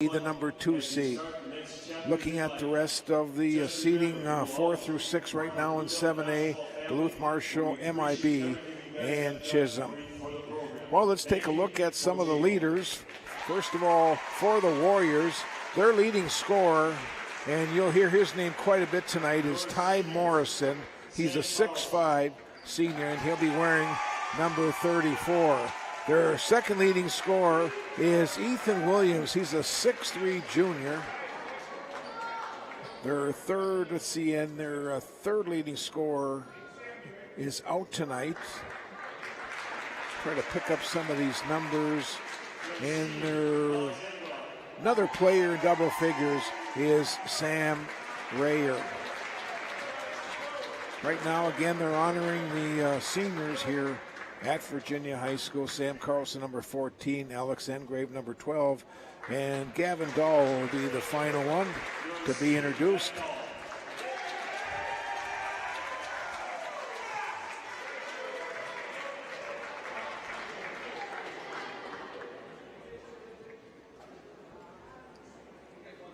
the number 2 seed. Looking at the rest of the seeding, 4 through 6 right now in 7A, Duluth Marshall, MIB, and Chisholm. Well, let's take a look at some of the leaders. First of all, for the Warriors, their leading scorer, and you'll hear his name quite a bit tonight, is Ty Morrison. He's a 6'5" senior, and he'll be wearing number 34. Their second leading scorer is Ethan Williams. He's a 6'3" junior. Their third leading scorer is out tonight. Try to pick up some of these numbers. And another player in double figures is Sam Rayer. Right now, again, they're honoring the seniors here at Virginia High School. Sam Carlson, number 14, Alex Engrave, number 12, and Gavin Dahl will be the final one to be introduced.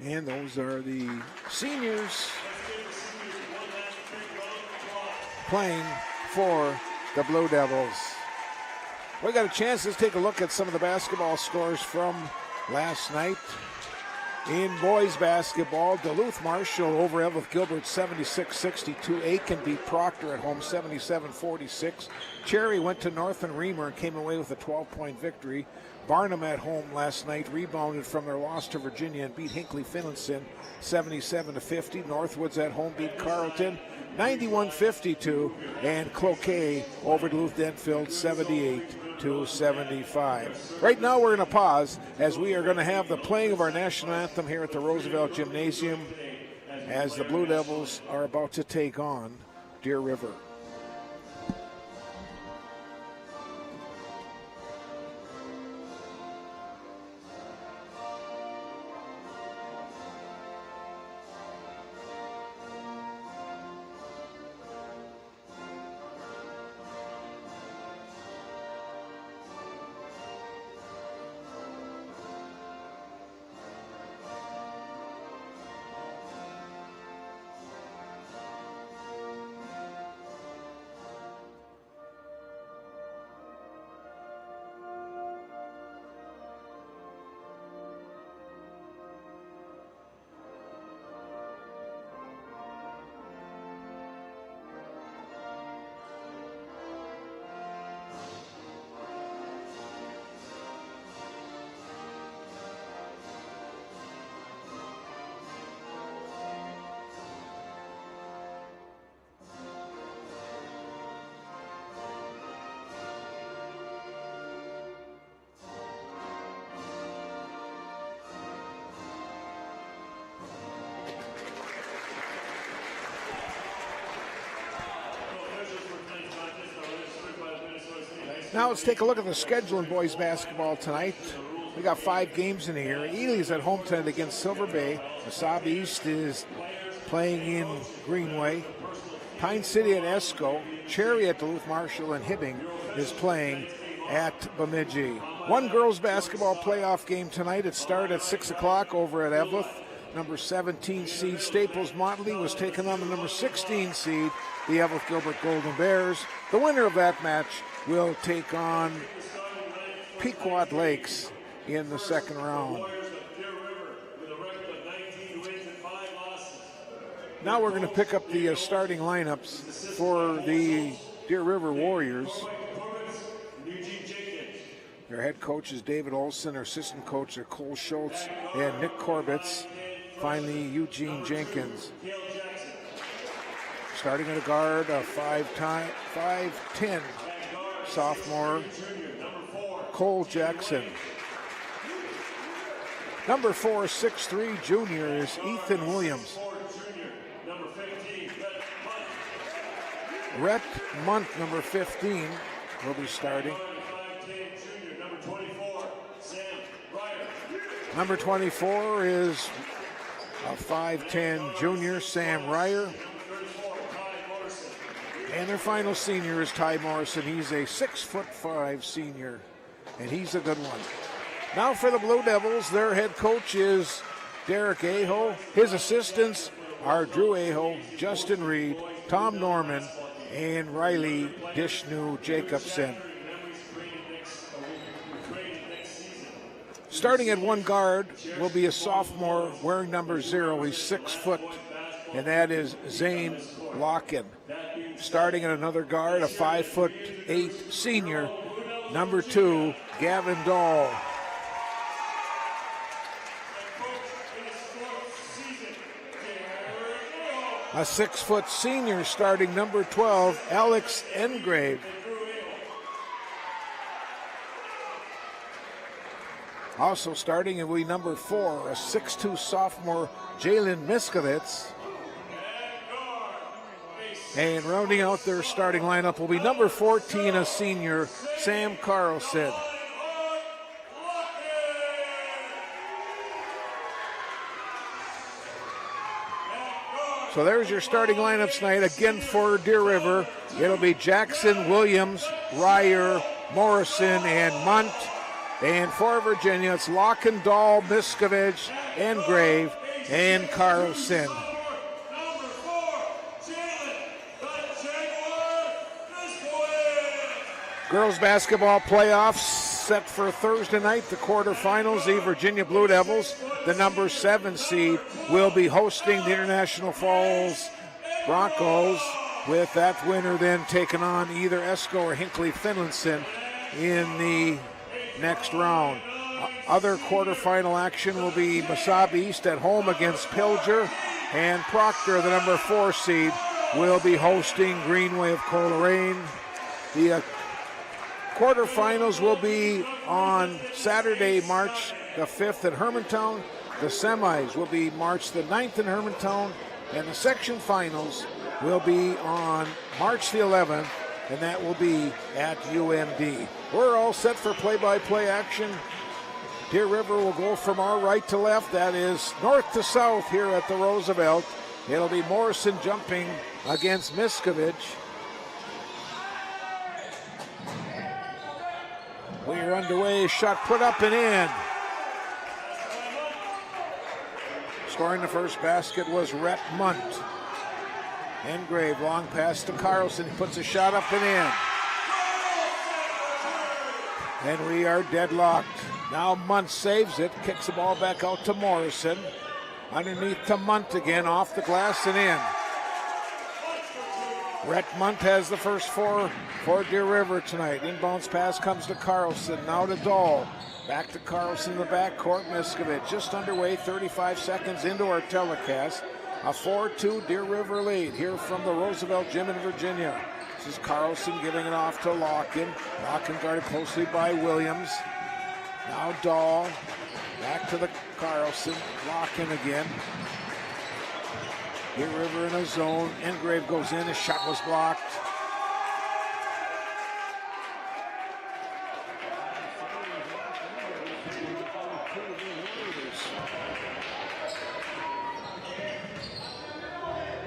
And those are the seniors playing for the Blue Devils. We got a chance to take a look at some of the basketball scores from last night. In boys basketball, Duluth Marshall over Evelyn Gilbert 76-62. Aiken beat Proctor at home 77-46. Cherry went to Northern Reamer and came away with a 12-point victory. Barnum at home last night rebounded from their loss to Virginia and beat Hinckley Finlayson 77-50. Northwoods at home beat Carleton 91-52, and Cloquet over Duluth Denfield 78-75. Right now we're going to pause as we are going to have the playing of our national anthem here at the Roosevelt Gymnasium as the Blue Devils are about to take on Deer River. Now let's take a look at the schedule in boys basketball tonight. We got 5 games in here. Ely's at home tonight against Silver Bay. Wasabi East is playing in Greenway. Pine City at Esco. Cherry at Duluth Marshall, and Hibbing is playing at Bemidji. One girls basketball playoff game tonight. It started at 6 o'clock over at Evelyn. Number 17 seed Staples Motley was taking on the number 16 seed, the Evelyn Gilbert Golden Bears. The winner of that match will take on Pequot Lakes in the second round. Now we're going to pick up the starting lineups for the Deer River Warriors. Their head coach is David Olson. Their assistant coach are Cole Schultz and Nick Corbett. Finally, Eugene Jenkins. Starting at a guard, a 5'10" sophomore, Cole Jackson. Number 4, 6'3" junior is Ethan Williams. Rhett Munt, number 15, will be starting. Number 24 is a 5'10" junior, Sam Ryer. And their final senior is Ty Morrison. He's a 6'5" senior, and he's a good one. Now for the Blue Devils, their head coach is Derek Aho. His assistants are Drew Aho, Justin Reed, Tom Norman, and Riley Dishnu Jacobson. Starting at one guard will be a sophomore wearing number 0. He's 6 foot, and that is Zane Locken. Starting at another guard, a 5'8" senior, number 2, Gavin Dahl. A 6 foot senior starting number 12, Alex Engrave. Also starting will be number 4, a 6'2" sophomore, Jalen Miskovitz. And rounding out their starting lineup will be number 14, a senior, Sam Carlson. So there's your starting lineups tonight. Again for Deer River, it'll be Jackson, Williams, Ryer, Morrison, and Munt. And for Virginia, it's Locken, Dahl, Miskovich, Engrave, and Carlson. Girls basketball playoffs set for Thursday night, the quarterfinals. The Virginia Blue Devils, the number 7 seed, will be hosting the International Falls Broncos, with that winner then taking on either Esko or Hinckley Finlayson in the next round. Other quarterfinal action will be Mesabi East at home against Pilger, and Proctor, the number 4 seed, will be hosting Greenway of Coleraine. The quarterfinals will be on Saturday, March the 5th at Hermantown. The semis will be March the 9th in Hermantown, and the section finals will be on March the 11th, and that will be at UMD. We're all set for play-by-play action. Deer River will go from our right to left. That is north to south here at the Roosevelt. It'll be Morrison jumping against Miskovich. We are underway. Shot put up and in. Scoring the first basket was Rhett Munt. Engrave, long pass to Carlson. He puts a shot up and in. And we are deadlocked. Now Munt saves it, kicks the ball back out to Morrison. Underneath to Munt again, off the glass and in. Rhett Munt has the first 4 for Deer River tonight. Inbounds pass comes to Carlson, now to Dahl. Back to Carlson in the backcourt. Miskovich just underway, 35 seconds into our telecast. A 4-2 Deer River lead here from the Roosevelt Gym in Virginia. This is Carlson giving it off to Locken. Locken guarded closely by Williams. Now Dahl, back to the Carlson. Locken again. Deer River in a zone. Engrave goes in. His shot was blocked.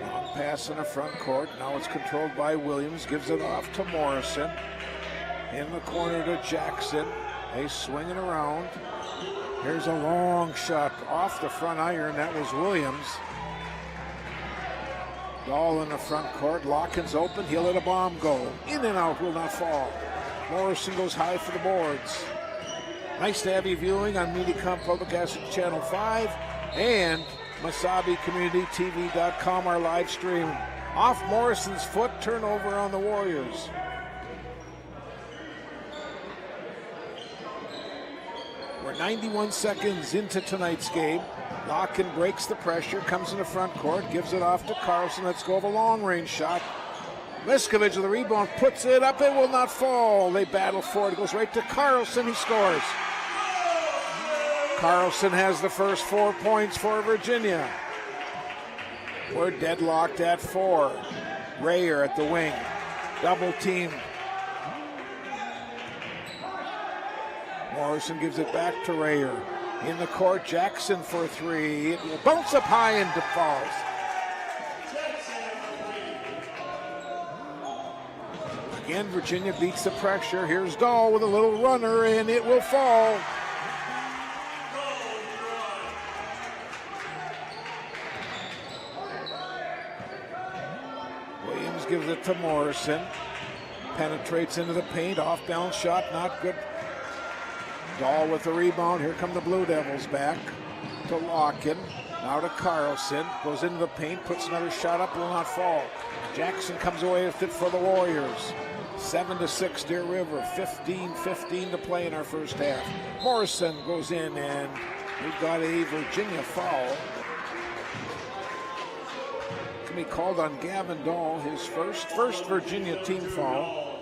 Long pass in the front court. Now it's controlled by Williams. Gives it off to Morrison. In the corner to Jackson. They swing it around. Here's a long shot off the front iron. That was Williams. Dahl in the front court. Locken's open. He'll let a bomb go. In and out, will not fall. Morrison goes high for the boards. Nice to have you viewing on Medicom Public Access Channel 5 and MasabiCommunityTV.com, our live stream. Off Morrison's foot, turnover on the Warriors. We're 91 seconds into tonight's game. Locken breaks the pressure, comes in the front court, gives it off to Carlson. Let's go of a long-range shot. Miskovich with the rebound, puts it up, it will not fall. They battle for it, it goes right to Carlson, he scores. Carlson has the first 4 points for Virginia. We're deadlocked at 4. Rayer at the wing, double team. Morrison gives it back to Rayer. In the court, Jackson for 3. It will bounce up high and falls. Again, Virginia beats the pressure. Here's Dahl with a little runner, and it will fall. gives it to Morrison. Penetrates into the paint, off balance shot, not good. Dahl with the rebound. Here come the Blue Devils back to Larkin. Now to Carlson, goes into the paint, puts another shot up, will not fall. Jackson comes away with it for the Warriors. 7-6 Deer River, 15-15 to play in our first half. Morrison goes in, and we've got a Virginia foul. Can be called on Gavin Dahl, his first Virginia team foul.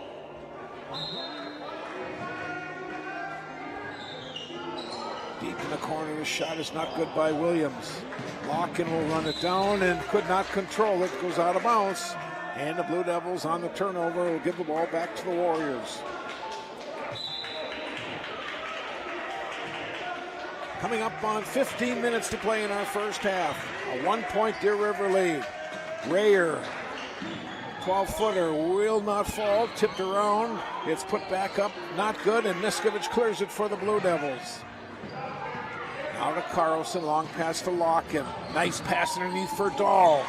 Deep in the corner, the shot is not good by Williams. Larkin will run it down and could not control it, goes out of bounds. And the Blue Devils on the turnover will give the ball back to the Warriors. Coming up on 15 minutes to play in our first half. A 1-point Deer River lead. Rayer, 12-footer, will not fall, tipped around. It's put back up, not good, and Miskovich clears it for the Blue Devils. Now to Carlson, long pass to Larkin. Nice pass underneath for Dahl.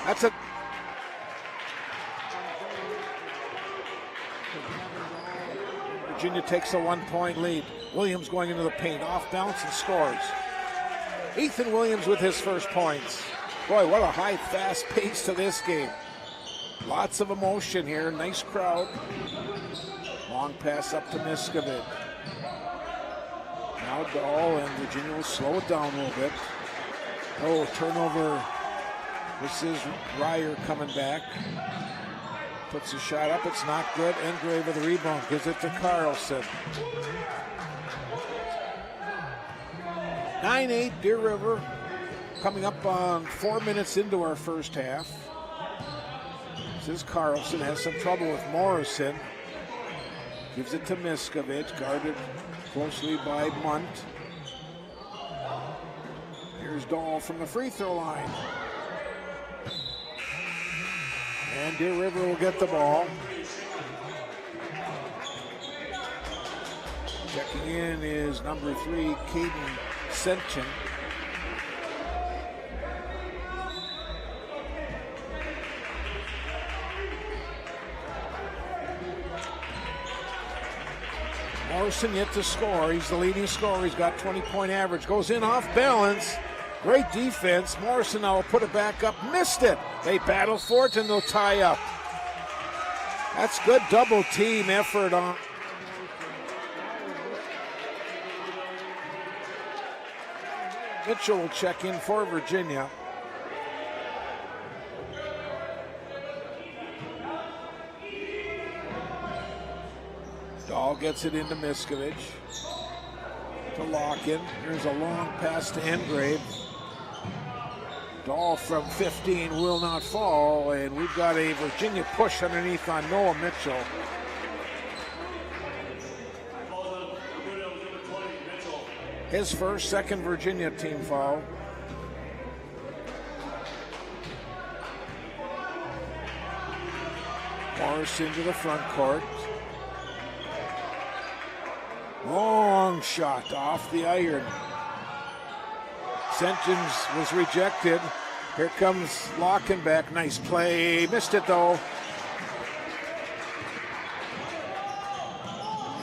That's a... Virginia takes a 1-point lead. Williams going into the paint, off balance and scores. Ethan Williams with his first points. Boy, what a high, fast pace to this game. Lots of emotion here, nice crowd. Long pass up to Miskovich. Now Dahl, and Virginia will slow it down a little bit. Oh, turnover. This is Rayer coming back. Puts a shot up, it's not good. Engrave with the rebound, gives it to Carlson. 9-8 Deer River, coming up on 4 minutes into our first half. This is Carlson, has some trouble with Morrison. Gives it to Miskovich, guarded closely by Munt. Here's Dahl from the free throw line. And Deer River will get the ball. Checking in is number 3, Caden Senchin. Morrison yet to score. He's the leading scorer. He's got 20-point average. Goes in off balance. Great defense. Morrison now will put it back up. Missed it. They battle for it and they'll tie up. That's good double team effort on. Mitchell will check in for Virginia. Dahl gets it into Miskovich. To Larkin. Here's a long pass to Engrave. Dahl from 15 will not fall, and we've got a Virginia push underneath on Noah Mitchell. His second Virginia team foul. Morrison to the front court. Long shot off the iron. Senchin was rejected. Here comes Larkin back. Nice play. Missed it though.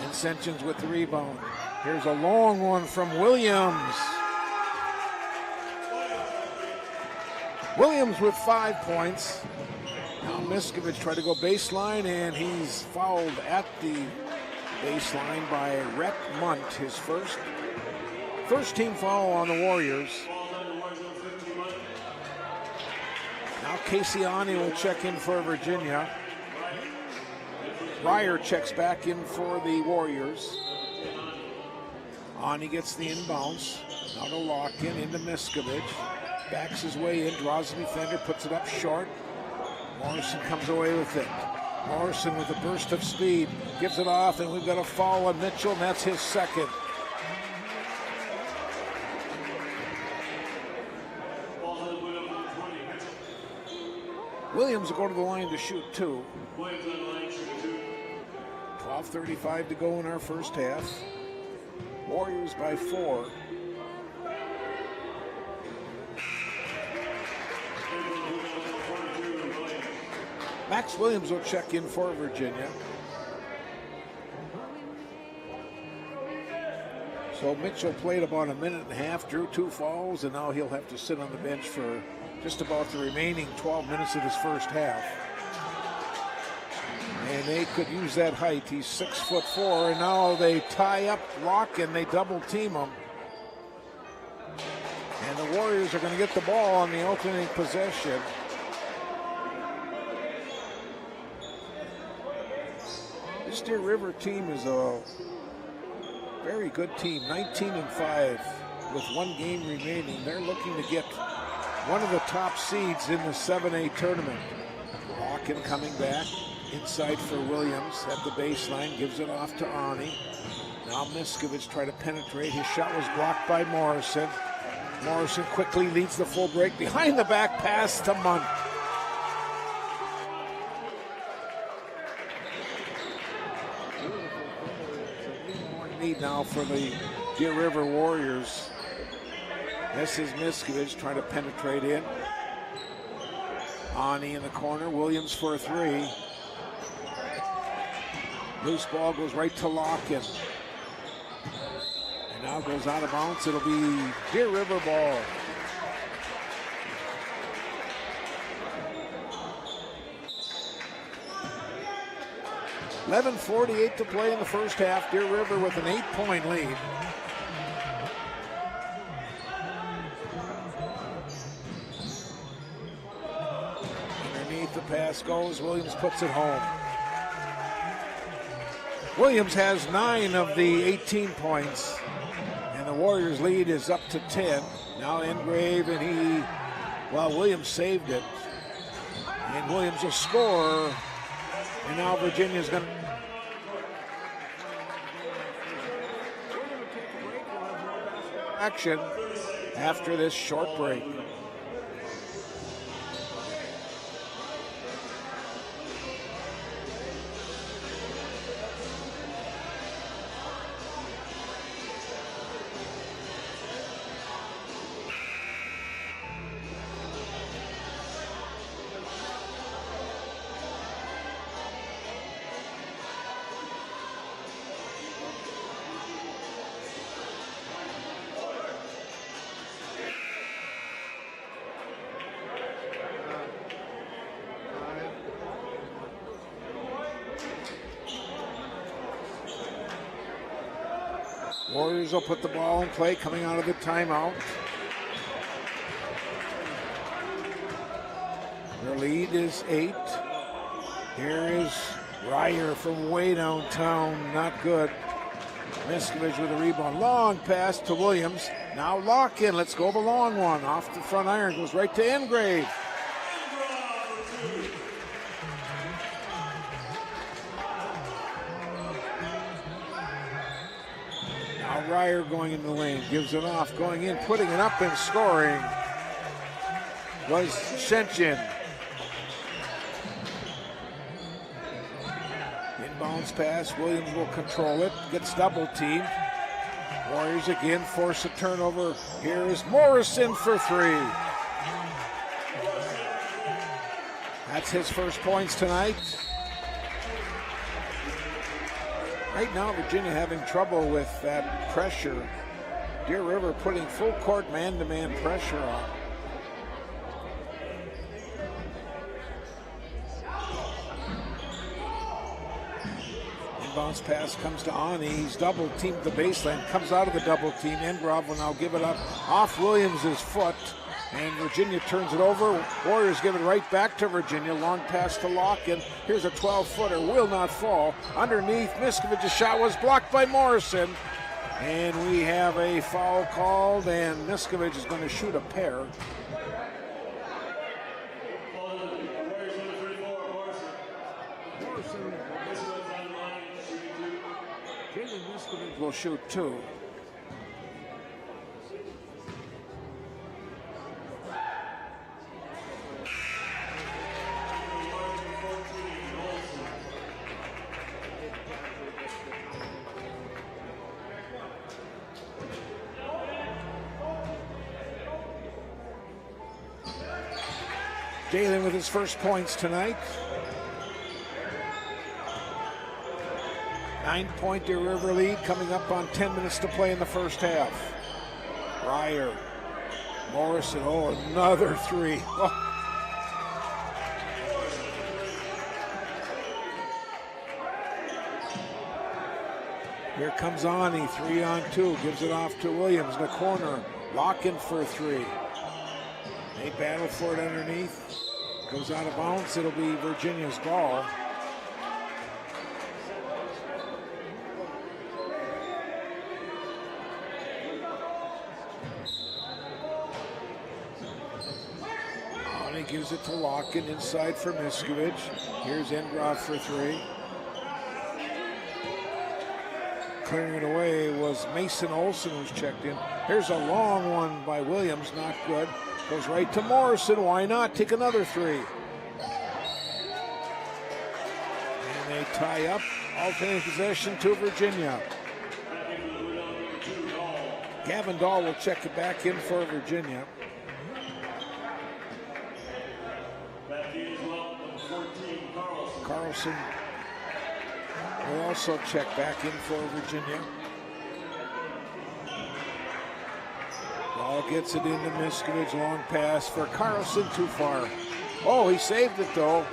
And Senchin's with the rebound. Here's a long one from Williams. Williams with 5 points. Now Miskovich tried to go baseline, and he's fouled at the baseline by Rhett Munt, his first team foul on the Warriors. Now Caseyani will check in for Virginia. Rayer checks back in for the Warriors. Ani gets the inbounds. Now to Larkin, into Miskovich. Backs his way in, draws the defender, puts it up short. Morrison comes away with it. Morrison with a burst of speed, gives it off, and we've got a foul on Mitchell, and that's his second. Williams will go to the line to shoot 2. 12:35 to go in our first half. Warriors by 4. Max Williams will check in for Virginia. So Mitchell played about a minute and a half, drew 2 fouls, and now he'll have to sit on the bench for just about the remaining 12 minutes of this first half. And they could use that height. He's 6'4", and now they tie up Locke and they double team him. And the Warriors are going to get the ball on the alternating possession. This Deer River team is a very good team, 19-5 with 1 game remaining. They're looking to get one of the top seeds in the 7A tournament. Larkin coming back inside for Williams at the baseline, gives it off to Arnie. Now Miskovich tried to penetrate. His shot was blocked by Morrison. Morrison quickly leads the full break. Behind the back pass to Munt. Need now for the Deer River Warriors. This is Miskovich trying to penetrate in. Arnie in the corner. Williams for a 3. Loose ball goes right to Larkin. And now goes out of bounds. It'll be Deer River ball. .48 to play in the first half. Deer River with an 8-point lead. Underneath the pass goes. Williams puts it home. Williams has 9 of the 18 points. And the Warriors lead is up to 10. Now Engrave, and Williams saved it. And Williams will score. And now Virginia's going to action after this short break. Warriors will put the ball in play coming out of the timeout. Their lead is 8. Here is Ryer from way downtown, not good. Miskovich with a rebound. Long pass to Williams. Now Larkin, let's go the long one. Off the front iron, goes right to Engrave. Ryer going in the lane, gives it off, going in, putting it up and scoring was Shenchin. Inbounds pass, Williams will control it, gets double teamed. Warriors again force a turnover. Here is Morrison for 3. That's his first points tonight. Right now, Virginia having trouble with that pressure. Deer River putting full court man-to-man pressure on. Inbounds pass comes to Ani. He's double teamed the baseline, comes out of the double team. Engrove will now give it up off Williams' foot. And Virginia turns it over. Warriors give it right back to Virginia. Long pass to Larkin. Here's a 12-footer. Will not fall. Underneath, Miskovich's shot was blocked by Morrison. And we have a foul called, and Miskovich is going to shoot a pair. Miskovich will shoot 2. Jalen with his first points tonight. 9-point Deer River lead coming up on 10 minutes to play in the first half. Ryer, Morrison, another three. Oh. Here comes Ani, 3-on-2, gives it off to Williams in the corner. Locking for a three. They battle for it underneath. Goes out of bounds. It'll be Virginia's ball. Ani gives it to Locken inside for Miskovich. Here's Engrov for three. Clearing it away was Mason Olson, who's checked in. Here's a long one by Williams, not good. Goes right to Morrison, why not? Take another three. And they tie up, alternating possession to Virginia. Gavin Dahl will check it back in for Virginia. Carlson will also check back in for Virginia. Ball gets it into Miskovich, long pass for Carlson, too far. Oh, he saved it though.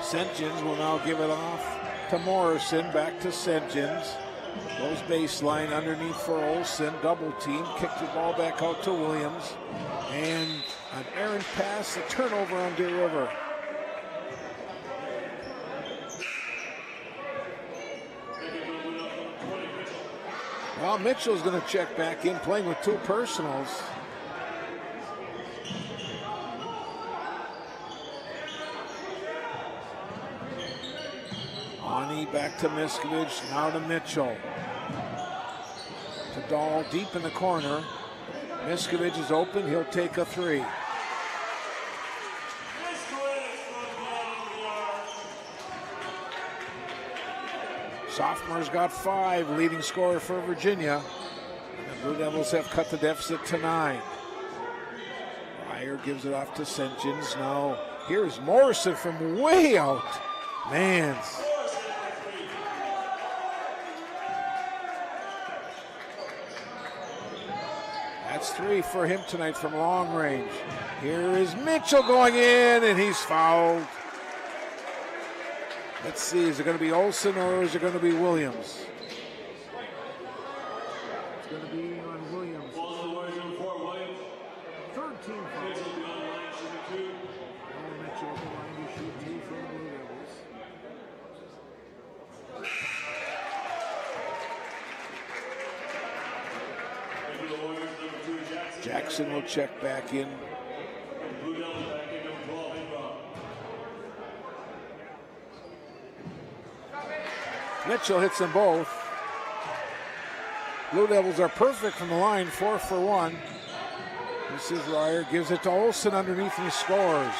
St. John's will now give it off to Morrison, back to St. John's. Goes baseline underneath for Olson, double team, kicked the ball back out to Williams. And an errant pass, a turnover on Deer River. Well, Mitchell's going to check back in, playing with two personals. Ani back to Miskovich, now to Mitchell. To Dahl, deep in the corner. Miskovich is open, he'll take a three. Sophomore's got 5, leading scorer for Virginia. And the Blue Devils have cut the deficit to 9. Ryer gives it off to St. John's. Now here's Morrison from way out. Man. That's 3 for him tonight from long range. Here is Mitchell going in, and he's fouled. Let's see, is it going to be Olson or is it going to be Williams? It's going to be on Williams. 13 foul. Mitchell at the line to shoot 2 for the Blue Devils. Jackson will check back in. Mitchell hits them both. Blue Devils are perfect from the line, 4 for 1. This is Ryer, gives it to Olson underneath and he scores.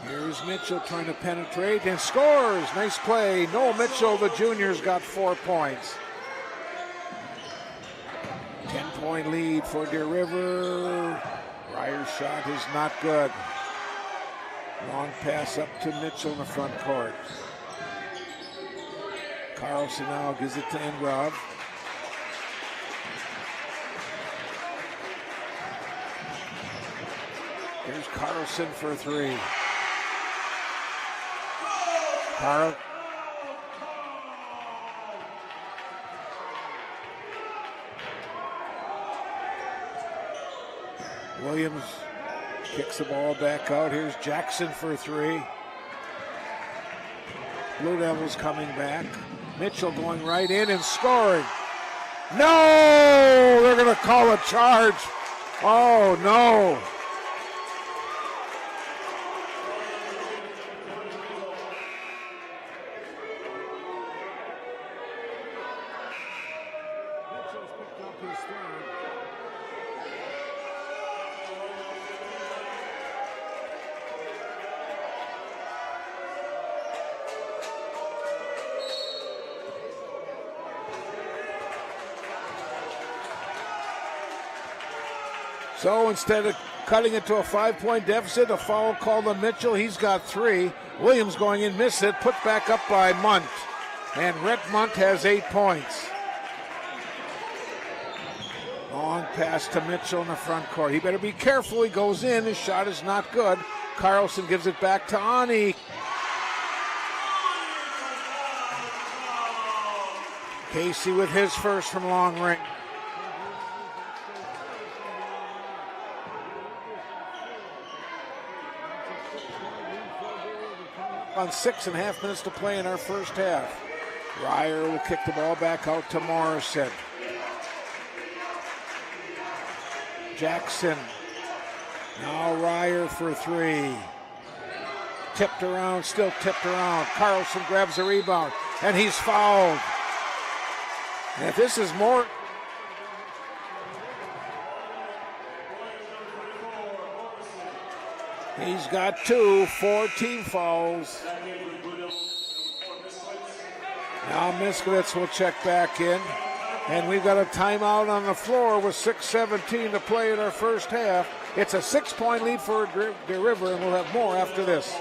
Here's Mitchell trying to penetrate and scores. Nice play. Noah Mitchell, the junior's got 4 points. 10-point lead for Deer River. Ryer's shot is not good. Long pass up to Mitchell in the front court. Carlson now gives it to Engrov. Here's Carlson for 3. Williams kicks the ball back out. Here's Jackson for 3. Blue Devils coming back. Mitchell going right in and scoring. No! They're going to call a charge. Oh, no. Mitchell's picked up his third. So instead of cutting it to a 5-point deficit, a foul called on Mitchell. He's got 3. Williams going in, missed it, put back up by Munt. And Rhett Munt has 8 points. Long pass to Mitchell in the front court. He better be careful. He goes in. His shot is not good. Carlson gives it back to Ani. Casey with his first from long range. On 6.5 minutes to play in our first half. Ryer will kick the ball back out to Morrison. Jackson. Now Ryer for 3. Tipped around, still tipped around. Carlson grabs the rebound, and he's fouled. And if this is more... He's got 4 team fouls. Now Miskowitz will check back in. And we've got a timeout on the floor with 6:17 to play in our first half. It's a 6-point lead for the River, and we'll have more after this.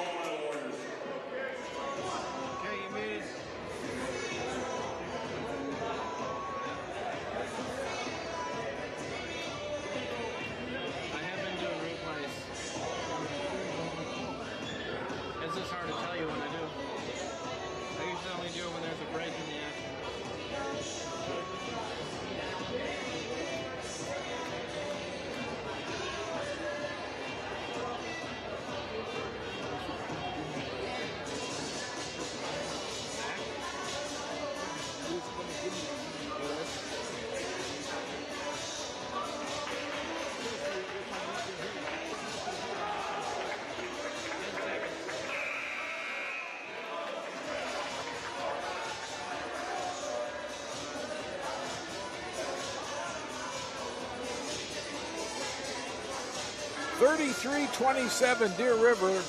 (33-27) Deer River.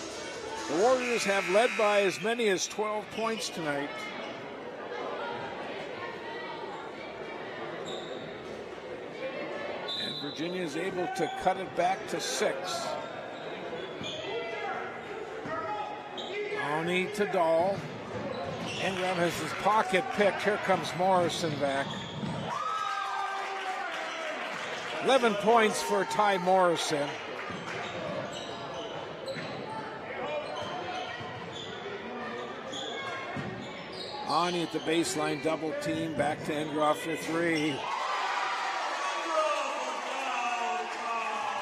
The Warriors have led by as many as 12 points tonight. And Virginia is able to cut it back to 6. Oni to Dahl. Ingram has his pocket picked. Here comes Morrison back. 11 points for Ty Morrison. Ani at the baseline, double team, back to Engroff for 3.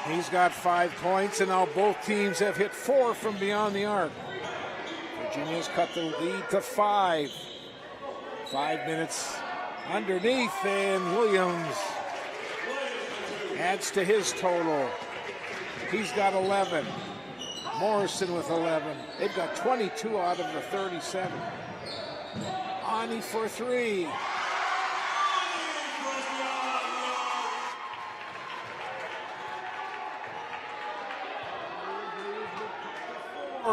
He's got 5 points, and now both teams have hit 4 from beyond the arc. Virginia's cut the lead to 5. 5 minutes underneath, and Williams adds to his total. He's got 11. Morrison with 11. They've got 22 out of the 37. Ani for 3.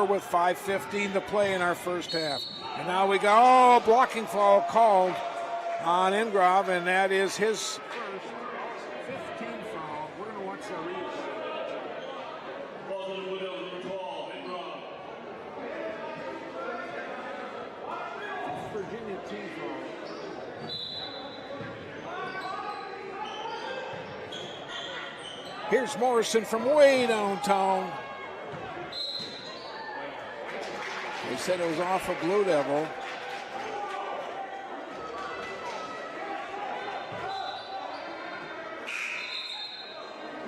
With 5:15 to play in our first half. And now we go, blocking foul called on Ingrov, and that is his first 15 foul. We're going to watch the replay. Virginia team foul. Here's Morrison from way downtown. They said it was off of Blue Devil.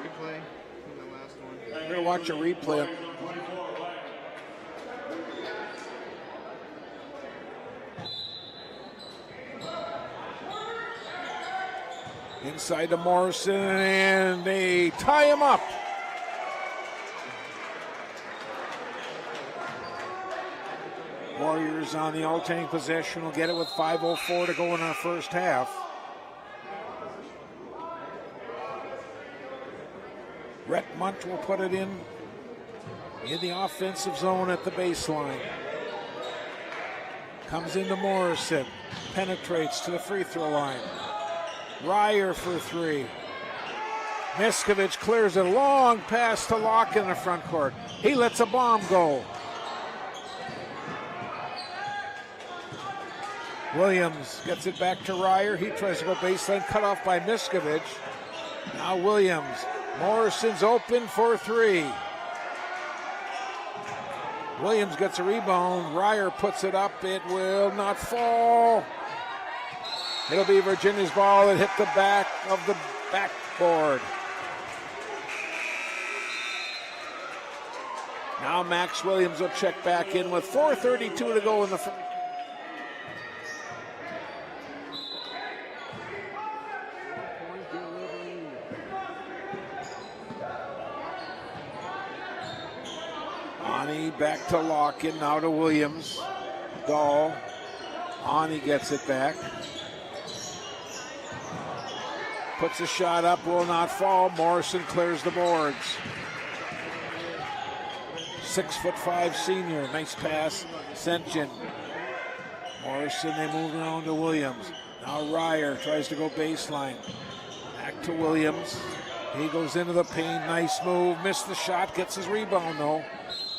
Replay from the last one. We're going to watch a replay. Inside to Morrison, and they tie him up. Warriors on the alternating possession will get it with 5:04 to go in our first half. Rhett Munt will put it in the offensive zone at the baseline. Comes into Morrison, penetrates to the free throw line. Ryer for 3. Miskovich clears a long pass to Larkin in the front court. He lets a bomb go. Williams gets it back to Ryer. He tries to go baseline, cut off by Miskovich. Now Williams. Morrison's open for three. Williams gets a rebound. Ryer puts it up. It will not fall. It'll be Virginia's ball. It hit the back of the backboard. Now Max Williams will check back in with 4:32 to go in the first. Ani back to Larkin, now to Williams. Dahl. Ani gets it back. Puts a shot up, will not fall. Morrison clears the boards. 6'5" senior, nice pass. Sentjen. Morrison, they move around to Williams. Now Ryer tries to go baseline. Back to Williams. He goes into the paint, nice move. Missed the shot, gets his rebound though.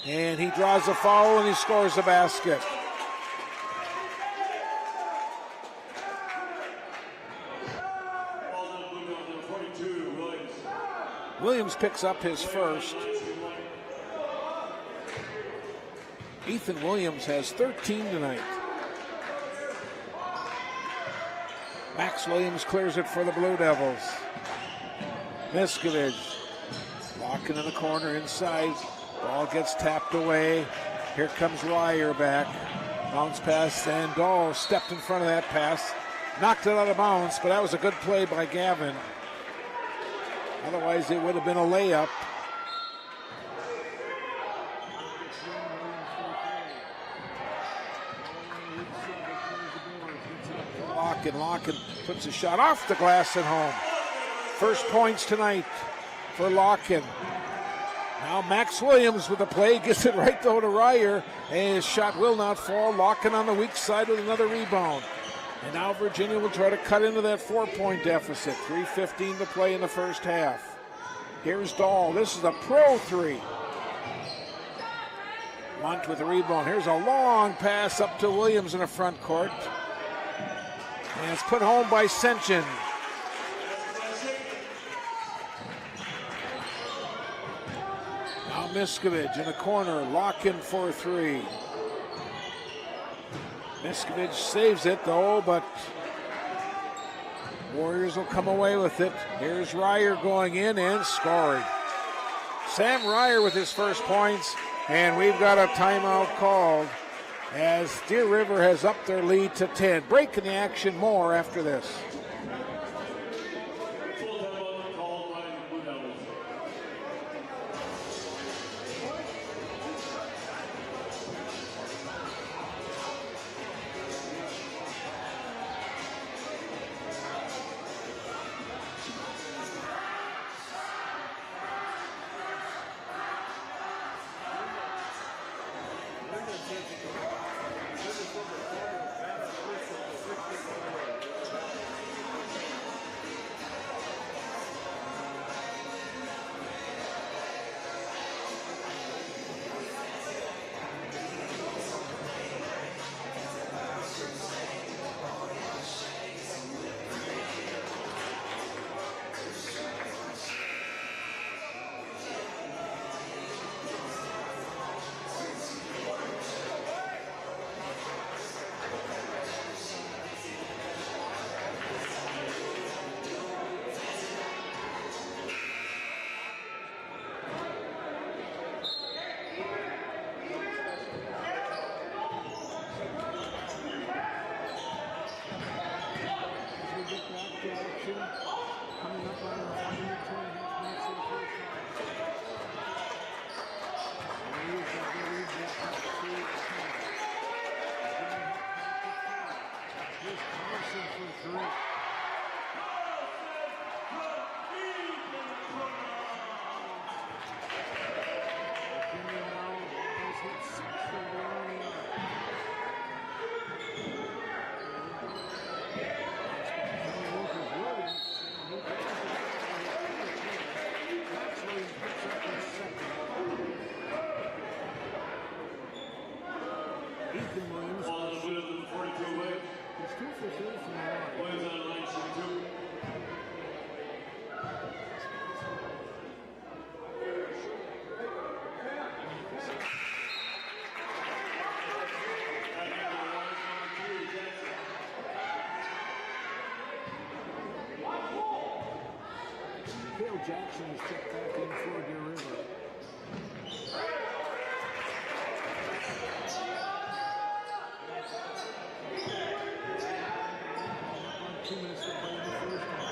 And he draws a foul and he scores the basket. Williams picks up his first. Ethan Williams has 13 tonight. Max Williams clears it for the Blue Devils. Miskovich. Walking in the corner inside. Ball gets tapped away. Here comes Ryer back. Bounce pass, and Dahl stepped in front of that pass. Knocked it out of bounds, but that was a good play by Gavin. Otherwise, it would have been a layup. Larkin puts a shot off the glass at home. First points tonight for Larkin. Now Max Williams with the play, gets it right though to Ryer, and his shot will not fall. Larkin on the weak side with another rebound. And now Virginia will try to cut into that 4-point deficit. 3:15 to play in the first half. Here's Dahl. This is a pro three. Lunt with the rebound. Here's a long pass up to Williams in the front court. And it's put home by Sentjen. Now Miskovich in the corner. Larkin for three. Miskovich saves it though, but Warriors will come away with it. Here's Ryer going in and scoring. Sam Ryer with his first points, and we've got a timeout called as Deer River has upped their lead to 10. Breaking the action more after this. Ethan Williams. Falling the winner of the 42 weight. He's 2 for 3 from the line. Williams on line, shoot 2. Cale Jackson is checked back in for Deer River. On 2 minutes to play in the first half.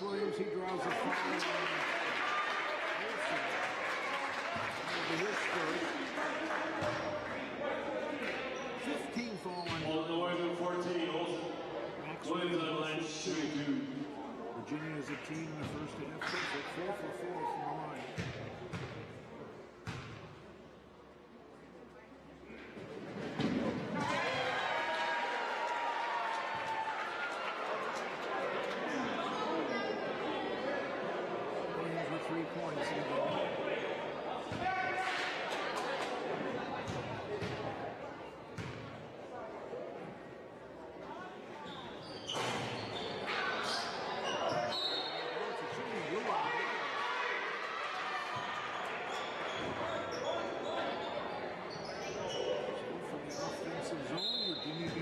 Williams, he draws a foul. His first. 15 foul on the way to 14, Olsen. Williams on line, shooting 2. Virginia is a team in the first half. 4 for 4 from the line. Williams with 3 points in the game.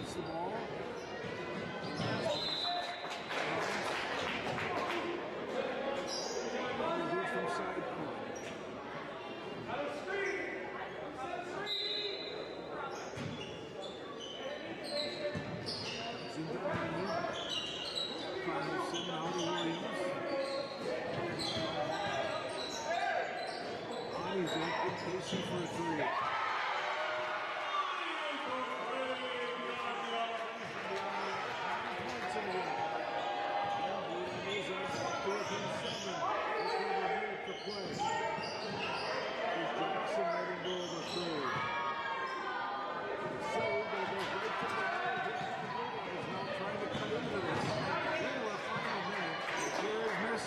The ball. From side court. It's in the lane. Carlson now to Williams. Bonnie's in, Casey for a 3.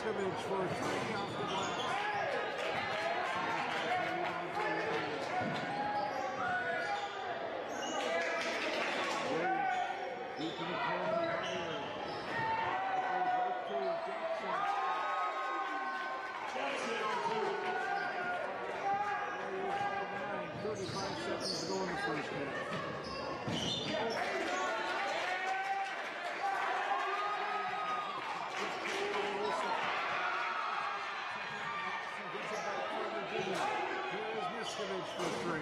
For 3 off the glass. Deep in the corner, Jackson. 35 seconds to go in the first half. For 3.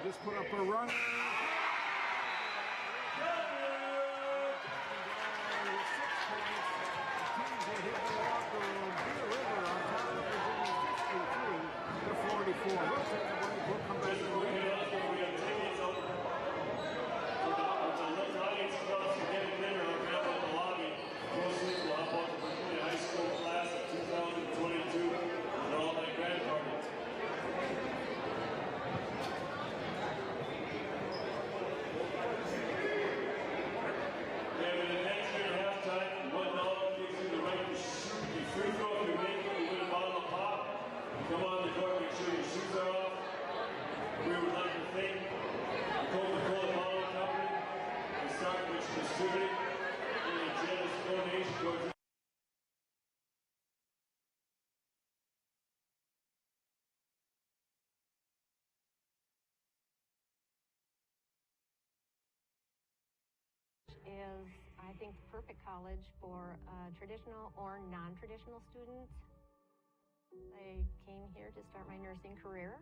Just put up a run. We'll take a break. We'll come back to the tickets over. The audience across to get dinner or grab out the lobby. Mostly we'll hop on the Virginia High School class of 2022 and all my grandparents. And next year halftime, $1 gives you the right to shoot your free throw. If you make it, you win a bottle of pop. Come on the court, make sure your shoes are off. We would like to thank the Coca-Cola Bottling Company and Start, which distributed in a generous donation towards is, I think, the perfect college for traditional or non-traditional students. I came here to start my nursing career.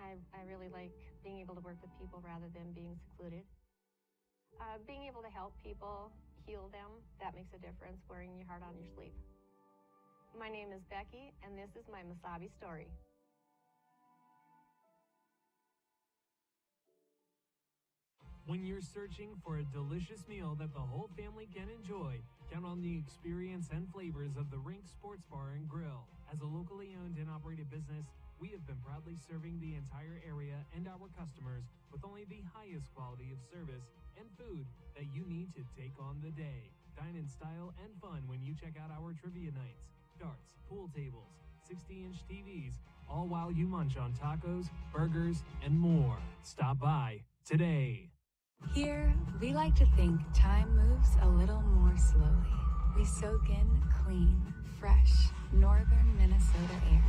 I really like being able to work with people rather than being secluded. Being able to help people, heal them, that makes a difference, wearing your heart on your sleeve. My name is Becky, and this is my Mesabi story. When you're searching for a delicious meal that the whole family can enjoy, count on the experience and flavors of the Rink Sports Bar and Grill. As a locally owned and operated business, we have been proudly serving the entire area and our customers with only the highest quality of service and food that you need to take on the day. Dine in style and fun when you check out our trivia nights, darts, pool tables, 60-inch TVs, all while you munch on tacos, burgers, and more. Stop by today. Here, we like to think time moves a little more slowly. We soak in clean, fresh, northern Minnesota air.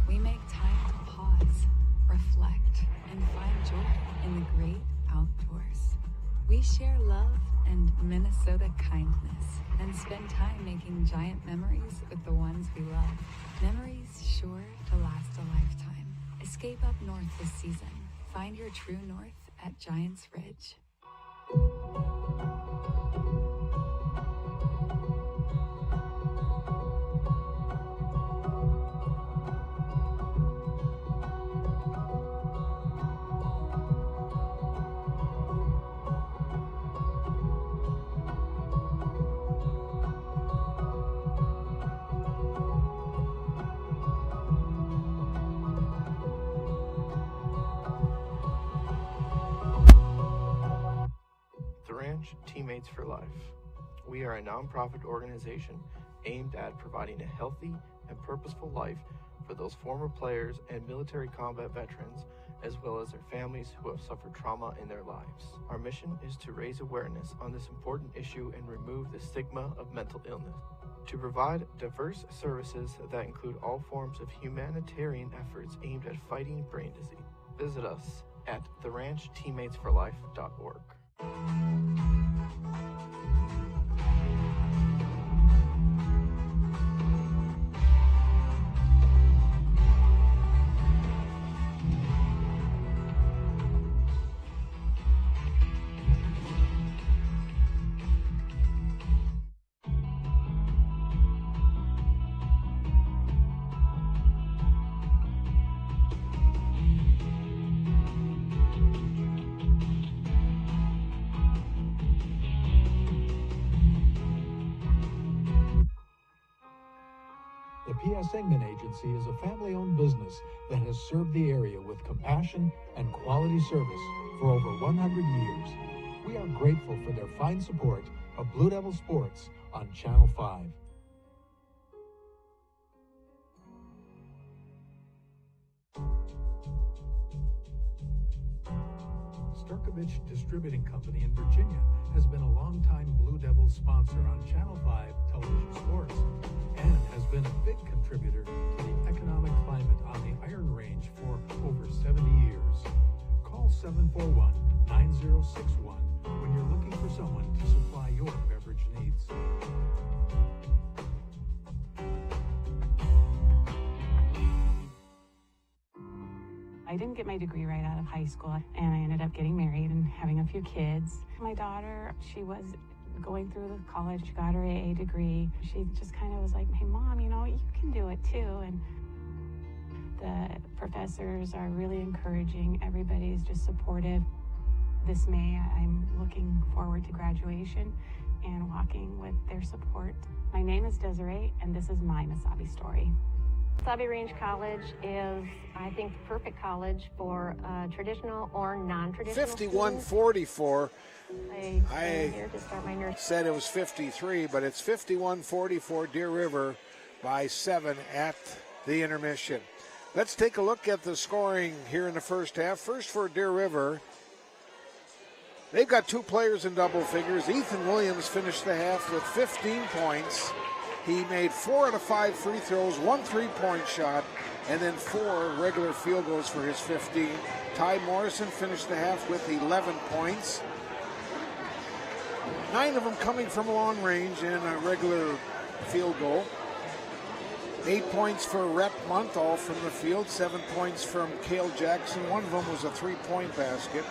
We make time to pause, reflect, and find joy in the great outdoors. We share love and Minnesota kindness and spend time making giant memories with the ones we love. Memories sure to last a lifetime. Escape up north this season. Find your true north at Giants Ridge. Teammates for Life. We are a nonprofit organization aimed at providing a healthy and purposeful life for those former players and military combat veterans, as well as their families who have suffered trauma in their lives. Our mission is to raise awareness on this important issue and remove the stigma of mental illness. To provide diverse services that include all forms of humanitarian efforts aimed at fighting brain disease. Visit us at theranchteammatesforlife.org. The P.S. Engman Agency is a family-owned business that has served the area with compassion and quality service for over 100 years. We are grateful for their fine support of Blue Devil Sports on Channel 5. Sturkovich Distributing Company in Virginia has been a longtime Blue Devils sponsor on Channel 5 television sports and has been a big contributor to the economic climate on the Iron Range for over 70 years. Call 741-9061 when you're looking for someone to supply your beverage needs. I didn't get my degree right out of high school, and I ended up getting married and having a few kids. My daughter, she was going through the college, she got her AA degree. She just kind of was like, hey, Mom, you know, you can do it too. And the professors are really encouraging. Everybody's just supportive. This May, I'm looking forward to graduation and walking with their support. My name is Desiree, and this is my Mesabi story. Mesabi Range College is, I think, the perfect college for traditional or non-traditional 51-44. I here to start my nursing. Said it was 53, but it's 51-44 Deer River by 7 at the intermission. Let's take a look at the scoring here in the first half. First for Deer River, they've got two players in double figures. Ethan Williams finished the half with 15 points. He made 4 out of 5 free throws, 1 3-point shot, and then 4 regular field goals for his 15. Ty Morrison finished the half with 11 points. 9 of them coming from long range and a regular field goal. 8 points for Rep Munt, all from the field. 7 points from Cale Jackson. One of them was a 3-point basket.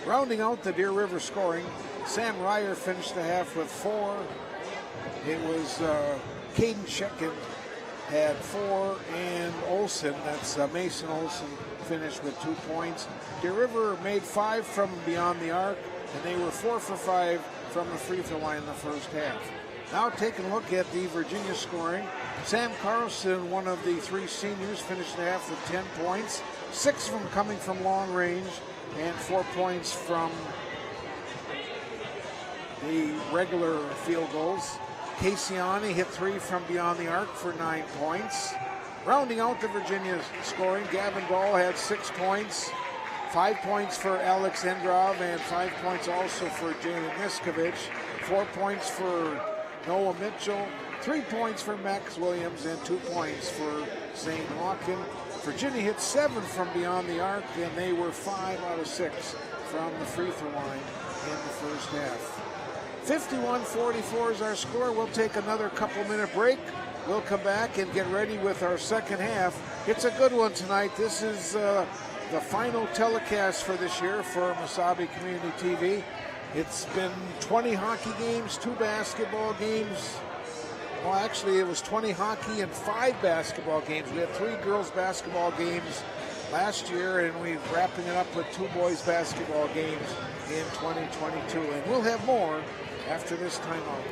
Rounding out the Deer River scoring, Sam Ryer finished the half with 4. It was Caden Shekin had 4, and Olsen, that's Mason Olsen, finished with 2 points. Deer River made 5 from beyond the arc, and they were 4 for 5 from the free throw line in the first half. Now taking a look at the Virginia scoring. Sam Carlson, one of the 3 seniors, finished the half with 10 points. 6 of them coming from long range and 4 points from the regular field goals. Casiani hit 3 from beyond the arc for 9 points. Rounding out the Virginia scoring, Gavin Dahl had 6 points. 5 points for Alex Endrov and 5 points also for Jalen Miskovich. 4 points for Noah Mitchell. 3 points for Max Williams and 2 points for Zane Hawken. Virginia hit 7 from beyond the arc, and they were 5 out of 6 from the free throw line in the first half. 51-44 is our score. We'll take another couple-minute break. We'll come back and get ready with our second half. It's a good one tonight. This is the final telecast for this year for Mesabi Community TV. It's been 20 hockey games, 2 basketball games. Well, actually, it was 20 hockey and 5 basketball games. We had 3 girls basketball games last year, and we're wrapping it up with 2 boys basketball games in 2022. And we'll have more after this timeout.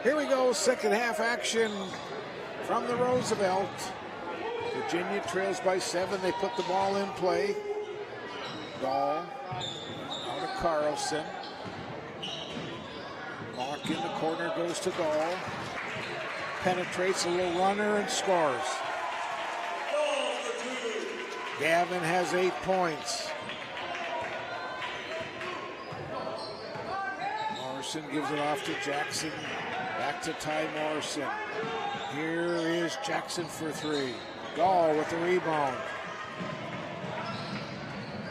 Here we go, second half action from the Roosevelt. Virginia trails by 7. They put the ball in play. Dahl out of Carlson. Walk in the corner, goes to Dahl. Penetrates a little runner and scores. Gavin has 8 points. Morrison gives it off to Jackson. Back to Ty Morrison. Here is Jackson for 3. Dahl with the rebound.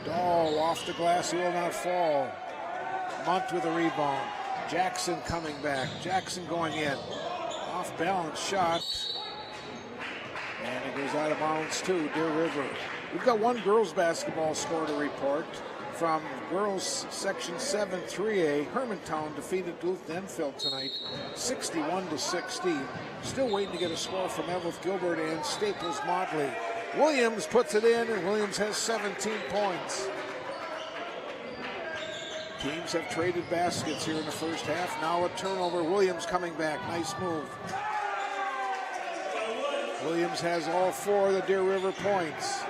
Dahl off the glass, he will not fall. Munt with a rebound. Jackson coming back. Jackson going in. Off balance shot. And it goes out of bounds too, Deer River. We've got 1 girls basketball score to report. From girls section 7 3A, Hermantown defeated Duluth Enfield tonight 61-16. Still waiting to get a score from Evelyn Gilbert and Staples Motley. Williams puts it in, and Williams has 17 points. Teams have traded baskets here in the first half. Now a turnover. Williams coming back. Nice move. Williams has all 4 of the Deer River points.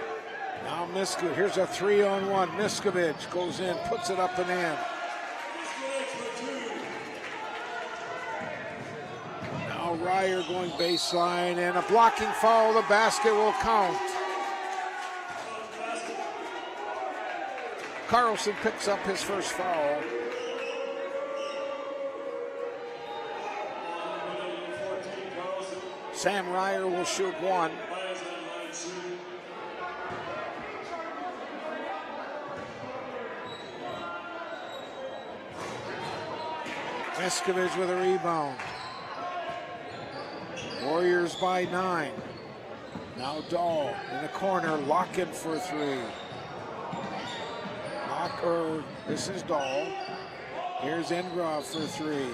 Now Miskovich. Here's a 3-on-1. Miskovich goes in, puts it up and in. Now Ryer going baseline, and a blocking foul. The basket will count. Carlson picks up his first foul. Sam Ryer will shoot 1. Miskovich with a rebound. Warriors by 9. Now Dahl in the corner, Locken for 3. This is Dahl. Here's Engrove for 3.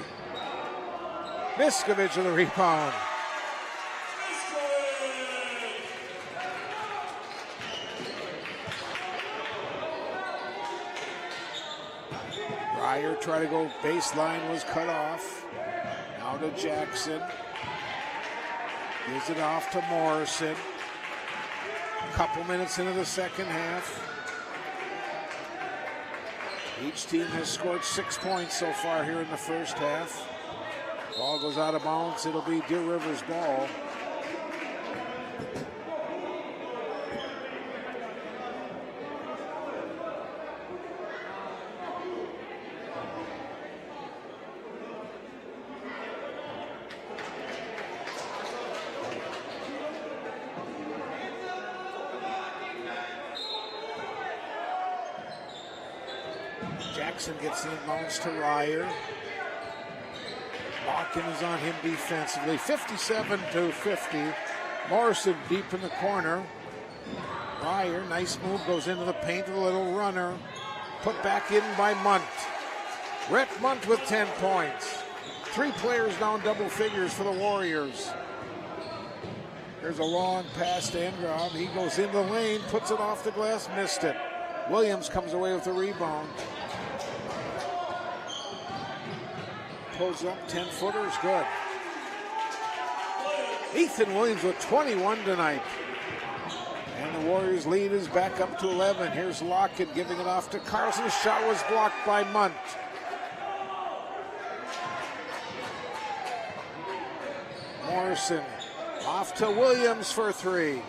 Miskovich with a rebound. Ryer tried to go baseline, was cut off. Now to Jackson. Gives it off to Morrison. A couple minutes into the second half. Each team has scored 6 points so far here in the first half. Ball goes out of bounds. It'll be Deer River's ball. Jackson gets the inbounds to Ryer. Locken is on him defensively. 57-50. Morrison deep in the corner. Ryer, nice move, goes into the paint with a little runner. Put back in by Munt. Rhett Munt with 10 points. 3 players down double figures for the Warriors. There's a long pass to Engrove. He goes into the lane, puts it off the glass, missed it. Williams comes away with the rebound. Pulls up, 10-footers, good. Ethan Williams with 21 tonight. And the Warriors lead is back up to 11. Here's Lockett giving it off to Carlson. His shot was blocked by Munt. Morrison off to Williams for 3.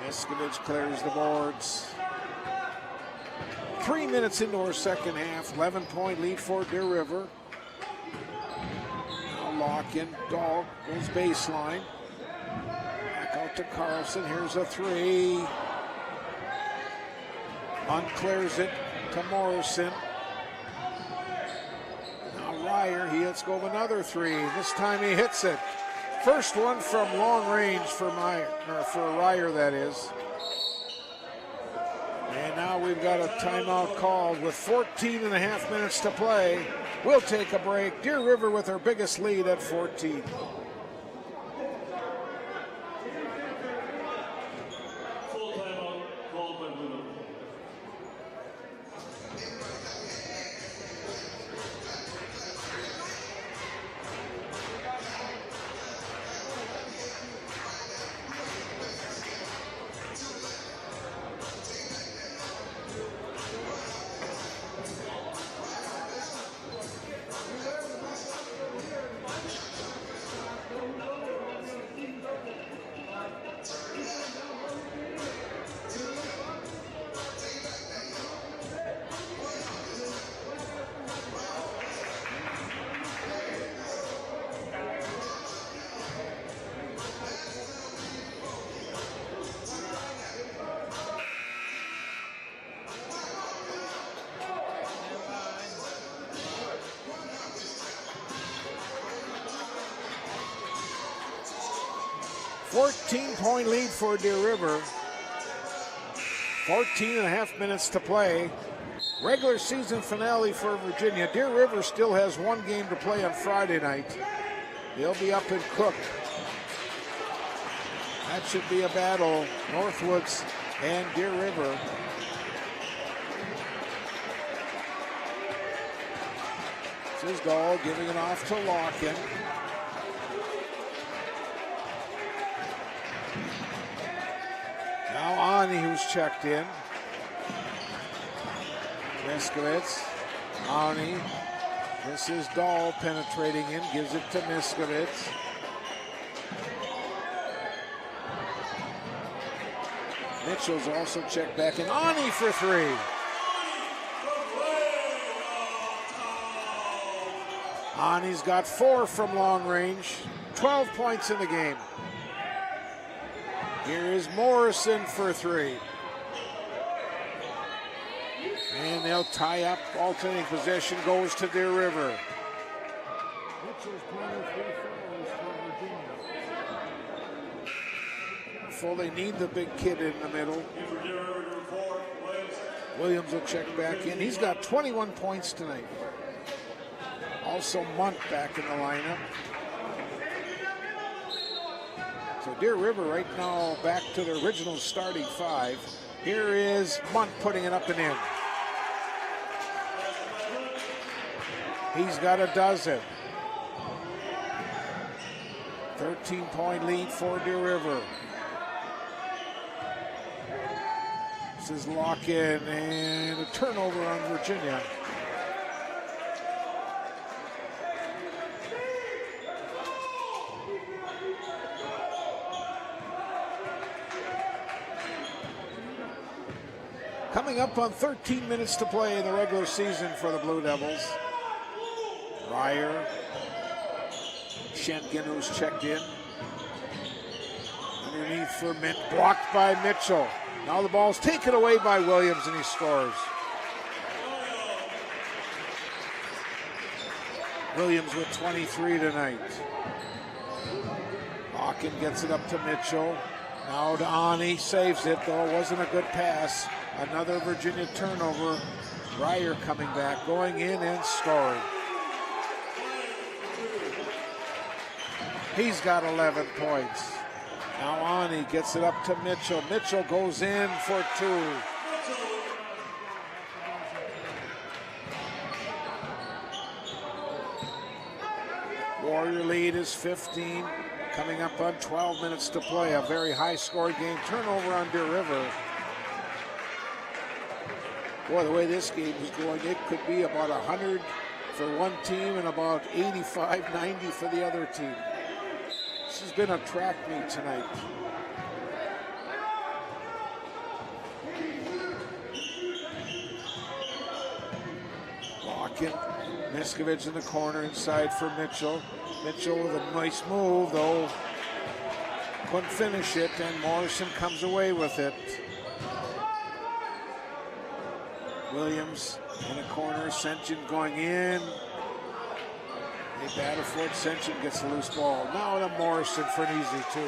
Miskovich clears the boards. 3 minutes into our second half, 11-point lead for Deer River. Now Locken, Dahl goes baseline. Back out to Carlson, here's a 3. Unclears it to Morrison. Now Ryer, let's go with another 3. This time he hits it. First one from long range for Ryer, that is. And now we've got a timeout called with 14 and a half minutes to play. We'll take a break. Deer River with their biggest lead at 14. Full timeout called by Blue. 14-point lead for Deer River. 14 and a half minutes to play. Regular season finale for Virginia. Deer River still has one game to play on Friday night. They'll be up in Cook. That should be a battle. Northwoods and Deer River. This is Dahl giving it off to Larkin. Now Ani, who's checked in. Miskovitz, Ani. This is Dahl penetrating in, gives it to Miskovitz. Mitchell's also checked back in. Ani for three. Ani's got 4 from long range. 12 points in the game. Here is Morrison for 3. And they'll tie up. Alternating possession goes to Deer River. Mitchell's playing 3 fouls for Virginia. So they need the big kid in the middle. Williams will check back in. He's got 21 points tonight. Also Munt back in the lineup. So Deer River right now back to the original starting 5. Here is Munt putting it up and in. He's got a dozen. 13-point lead for Deer River. This is Larkin and a turnover on Virginia. Coming up on 13 minutes to play in the regular season for the Blue Devils. Ryer, Schenken, who's checked in. Underneath for Mint, blocked by Mitchell. Now the ball's taken away by Williams and he scores. Williams with 23 tonight. Larkin gets it up to Mitchell. Now to Ani, saves it, though it wasn't a good pass. Another Virginia turnover. Ryer coming back, going in and scoring. He's got 11 points. Now Ani gets it up to Mitchell. Mitchell goes in for 2. Warrior lead is 15. Coming up on 12 minutes to play. A very high-scoring game. Turnover on Deer River. Boy, the way this game is going, it could be about 100 for one team and about 85, 90 for the other team. This has been a track meet tonight. Larkin, Miskovich in the corner inside for Mitchell. Mitchell with a nice move, though. Couldn't finish it, and Morrison comes away with it. Williams in the corner, Senchen going in. They battle for it, Senchen gets the loose ball. Now to Morrison for an easy 2.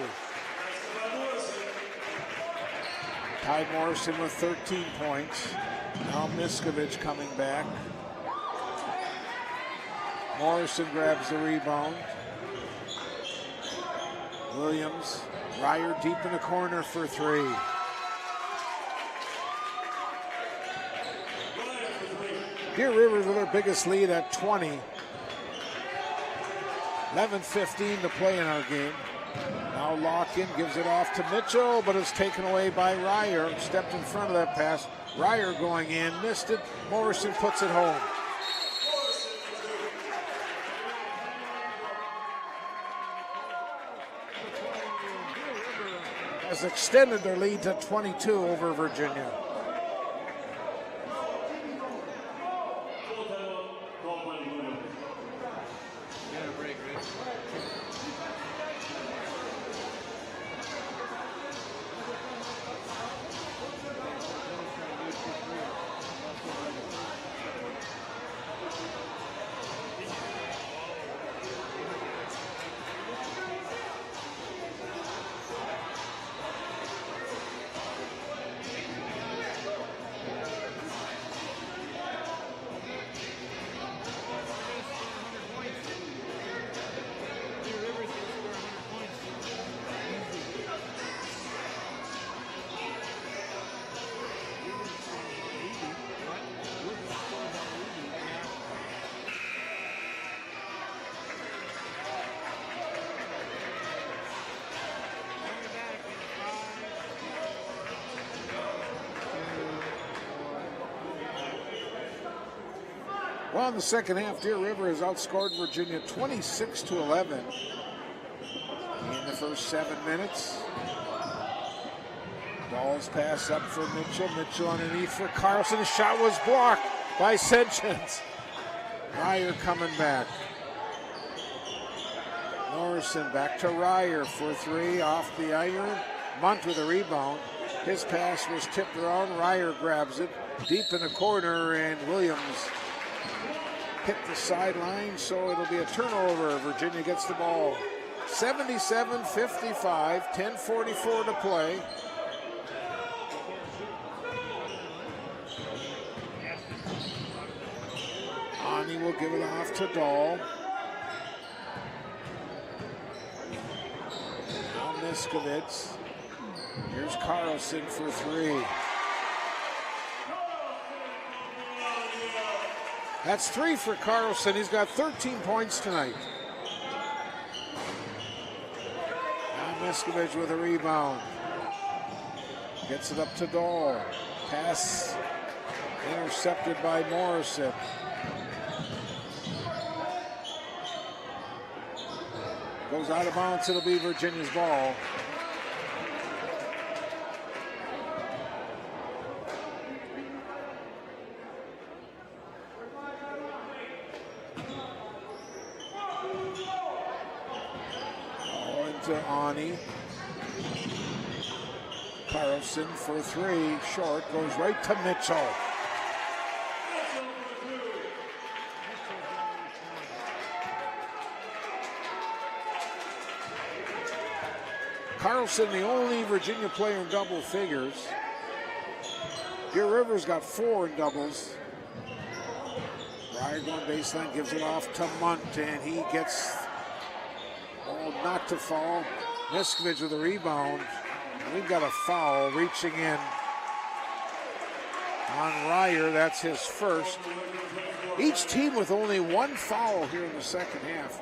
Ty Morrison with 13 points. Now Miskovich coming back. Morrison grabs the rebound. Williams, Ryer deep in the corner for 3. Deer River with their biggest lead at 20. 11:15 to play in our game. Now Larkin gives it off to Mitchell, but it's taken away by Ryer. Stepped in front of that pass. Ryer going in, missed it. Morrison puts it home. Has extended their lead to 22 over Virginia. Well, in the second half, Deer River has outscored Virginia 26-11 in the first 7 minutes. Dahl's pass up for Mitchell. Mitchell underneath for Carlson. His shot was blocked by Senchens. Ryer coming back. Morrison back to Ryer for 3 off the iron. Munt with a rebound. His pass was tipped around. Ryer grabs it deep in the corner, and Williams hit the sideline, so it'll be a turnover. Virginia gets the ball. 77-55, 10:44 to play. Ani will give it off to Dahl. Now Miskovitz. Here's Carlson for 3. That's 3 for Carlson. He's got 13 points tonight. Now Miskovitz with a rebound. Gets it up to Dahl. Pass intercepted by Morrison. Goes out of bounds. It'll be Virginia's ball. To Ani. Carlson for 3, short, goes right to Mitchell. Carlson, the only Virginia player in double figures. Deer River's got 4 in doubles. Ryer going baseline, gives it off to Munt, and he gets not to fall. Miskovitz with a rebound. We've got a foul reaching in on Ryer. That's his first. Each team with only 1 foul here in the second half.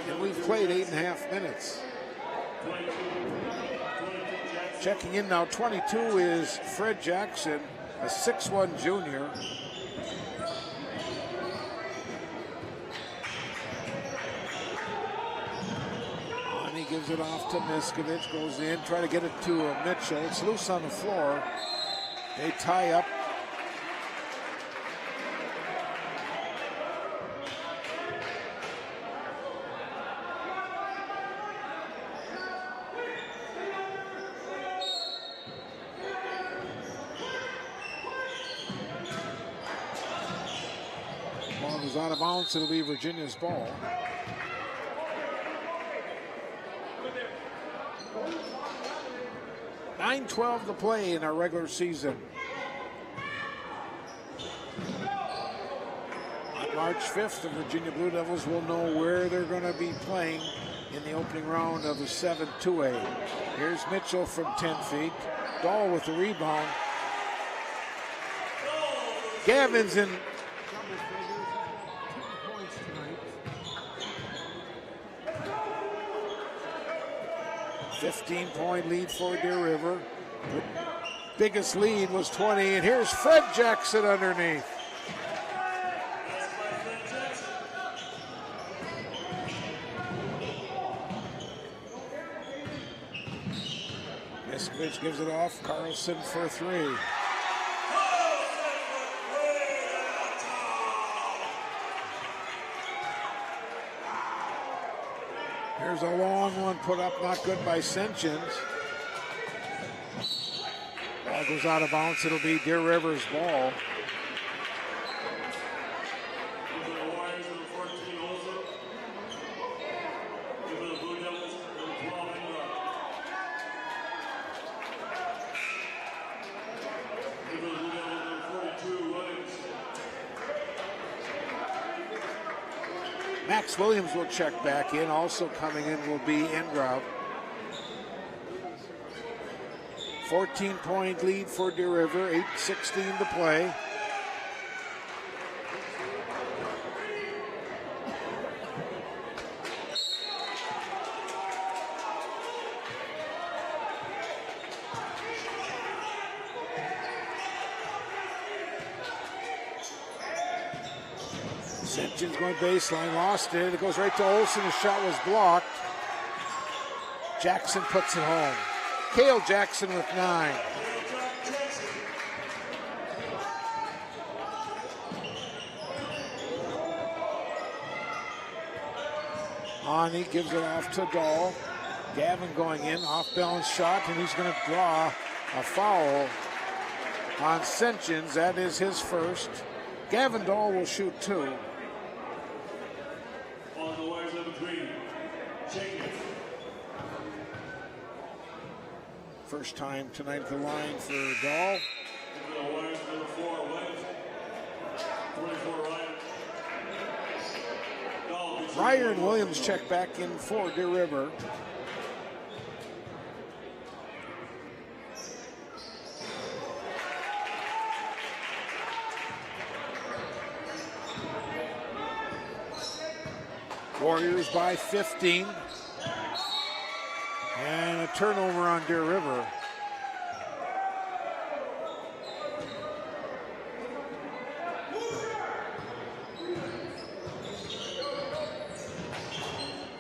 And we've played 8.5 minutes. Checking in now, 22 is Fred Jackson, a 6'1" junior. Gives it off to Miskovitz, goes in, try to get it to Mitchell. It's loose on the floor. They tie up. Ball goes out of bounds. It'll be Virginia's ball. 9:12 to play in our regular season. On March 5th, the Virginia Blue Devils will know where they're going to be playing in the opening round of the 7-2A. Here's Mitchell from 10 feet. Dahl with the rebound. Gavin's in double figures. 10 points tonight. 15-point lead for Deer River. The biggest lead was 20, and here's Fred Jackson underneath. Miskovitz gives it off. Carlson for 3. Here's a long one put up, not good by Senchens. Ball goes out of bounds. It'll be Deer River's ball. Max Williams will check back in. Also coming in will be Engrout. 14-point lead for Deer River, 8:16 to play. Simpson's going baseline, lost it. It goes right to Olsen. His shot was blocked. Jackson puts it home. Cale Jackson with 9. Ani gives it off to Dahl. Gavin going in, off-balance shot, and he's going to draw a foul on Senchins. That is his first. Gavin Dahl will shoot 2. On the wires number 3, Jenkins. First time tonight at the line for Dahl. On the wires number 4, West. 24, Ryan. Ryer and Williams check back in for Deer River. Warriors by 15. And a turnover on Deer River.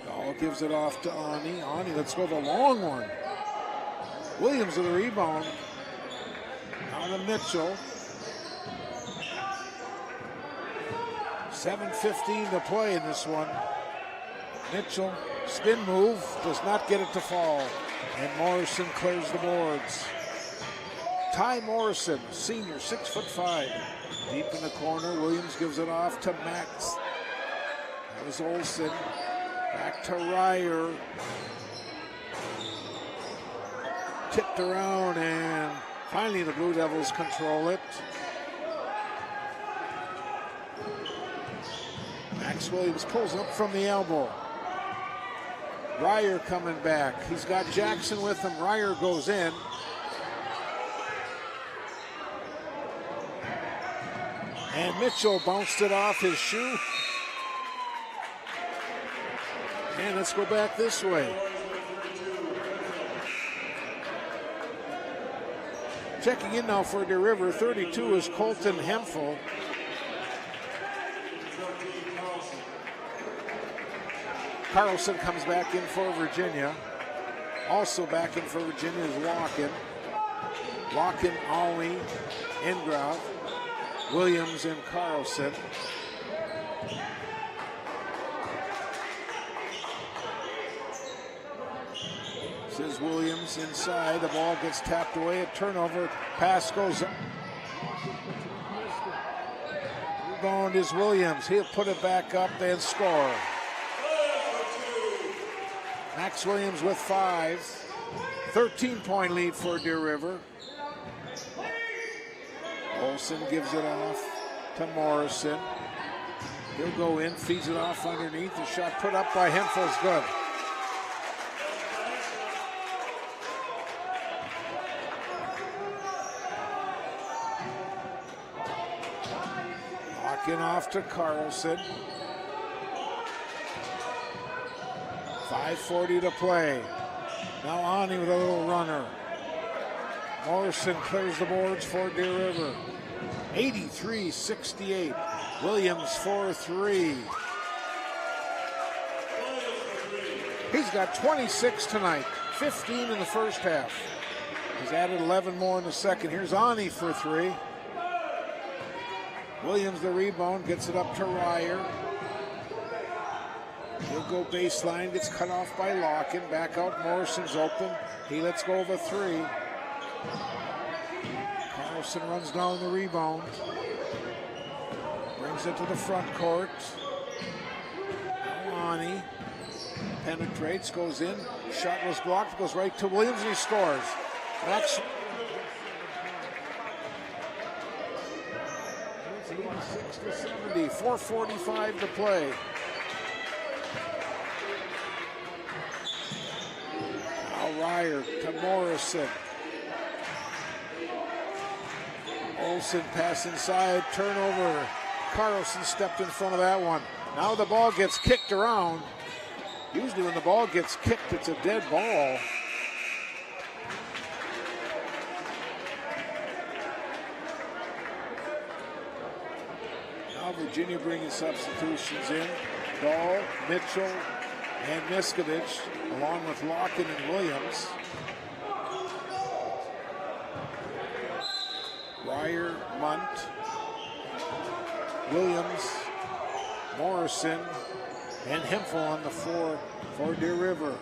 Dahl gives it off to Ani. Ani, let's go the long one. Williams with the rebound. Now to Mitchell. 7:15 to play in this one. Mitchell, spin move, does not get it to fall. And Morrison clears the boards. Ty Morrison, senior, 6'5". Deep in the corner, Williams gives it off to Max. That was Olsen. Back to Ryer. Tipped around, and finally the Blue Devils control it. Max Williams pulls up from the elbow. Ryer coming back. He's got Jackson with him. Ryer goes in. And Mitchell bounced it off his shoe. And let's go back this way. Checking in now for Deer River, 32 is Colton Hemphill. Carlson comes back in for Virginia. Also back in for Virginia is Walken. Walken, Alney, Ingrove, Williams, and Carlson. This is Williams inside. The ball gets tapped away. A turnover. Pass goes up. Rebound is Williams. He'll put it back up and score. Max Williams with 5. 13-point lead for Deer River. Olsen gives it off to Morrison. He'll go in, feeds it off underneath. The shot put up by Hemphill's good. Walking off to Carlson. 5:40 to play. Now Ani with a little runner. Morrison clears the boards for Deer River. 83-68. Williams for 3. He's got 26 tonight. 15 in the first half. He's added 11 more in the second. Here's Ani for 3. Williams the rebound, gets it up to Ryer. He'll go baseline, gets cut off by Larkin. Back out, Morrison's open. He lets go of a 3. Carlson runs down the rebound. Brings it to the front court. Ani penetrates, goes in. Shot was blocked, goes right to Williams, and he scores. Max. It's 86-70, 4:45 to play. Ryer to Morrison. Olsen pass inside, turnover. Carlson stepped in front of that one. Now the ball gets kicked around. Usually when the ball gets kicked, it's a dead ball. Now Virginia bringing substitutions in. Dahl, Mitchell, and Miskovich, along with Locken and Williams. Ryer, Munt, Williams, Morrison, and Hemphill on the floor for Deer River.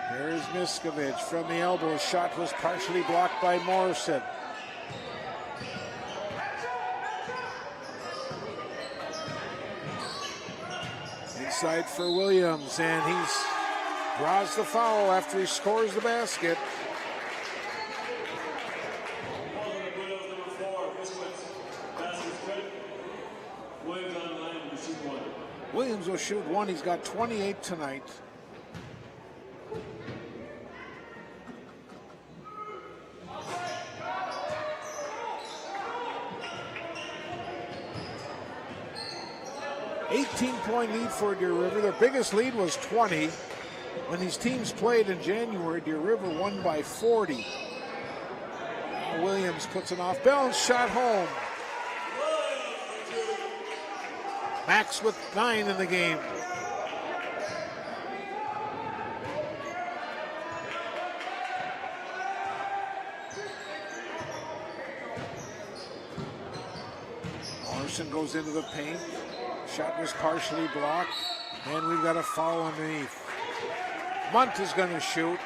Here's Miskovich from the elbow. Shot was partially blocked by Morrison. Inside for Williams, and he draws the foul after he scores the basket. Williams will shoot one. He's got 28 tonight. Point lead for Deer River. Their biggest lead was 20. When these teams played in January, Deer River won by 40. Now Williams puts an off-balance shot home. Max with 9 in the game. Morrison goes into the paint. Shot was partially blocked, and we've got a foul underneath. Munt is going to shoot.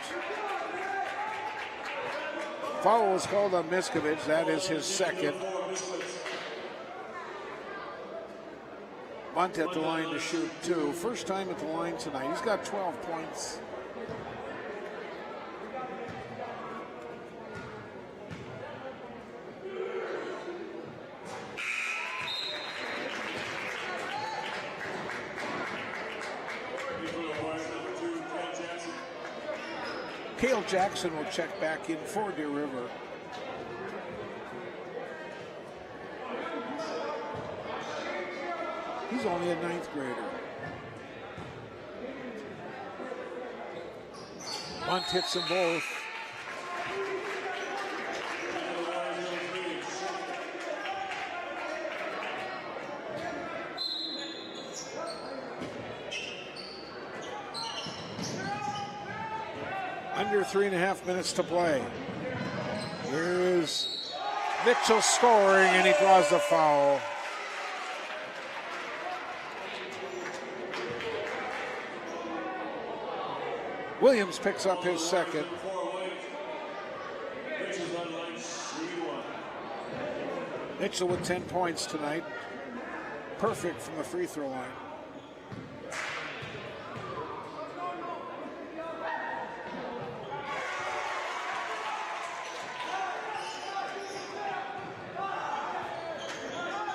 Foul was called on Miskovich. That is his second. Munt at the line to shoot 2. First time at the line tonight. He's got 12 points. Cale Jackson will check back in for Deer River. He's only a 9th grader. Munt hits them both. Under 3.5 minutes to play. Here's Mitchell scoring, and he draws the foul. Williams picks up his second. Mitchell with 10 points tonight. Perfect from the free throw line.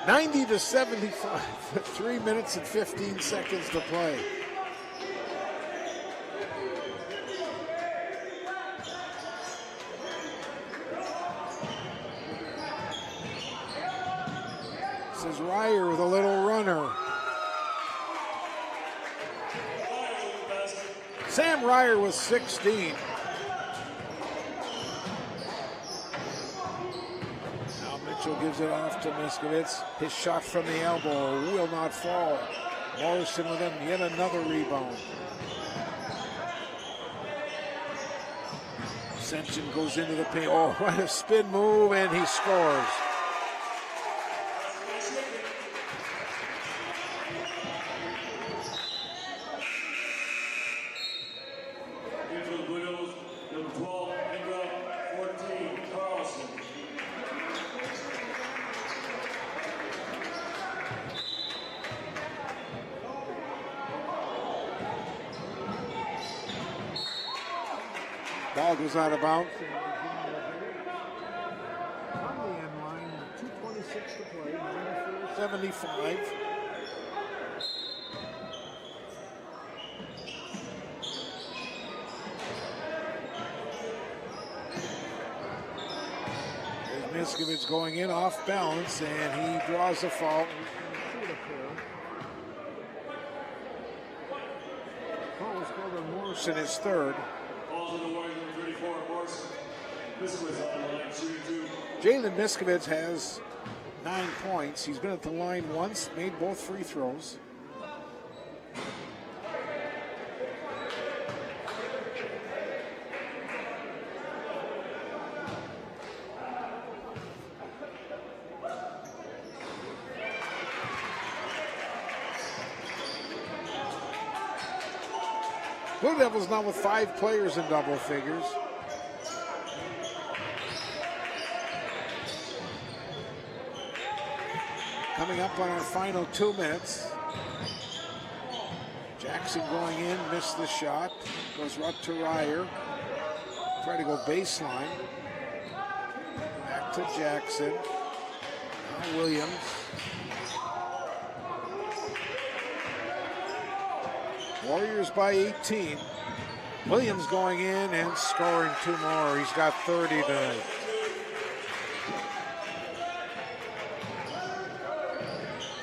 (90-75) with 3 minutes and 15 seconds to play. This is Ryer with a little runner. Sam Ryer with 16. Mitchell gives it off to Miskovich. His shot from the elbow will not fall. Morrison with him, yet another rebound. Ascension goes into the paint. Oh, what a spin move, and he scores. Ball goes out of bounds. On the end line, 2:26 to play, 94-75. There's Miskovich going in off balance, and he draws a foul. Foul was called on Morrison, his third. Jalen Miskovich has 9 points. He's been at the line once, made both free throws. Blue Devils now with 5 players in double figures. Coming up on our final 2 minutes. Jackson going in, missed the shot. Goes right to Ryer. Try to go baseline. Back to Jackson. Now Williams. Warriors by 18. Williams going in and scoring 2 more. He's got 30 tonight.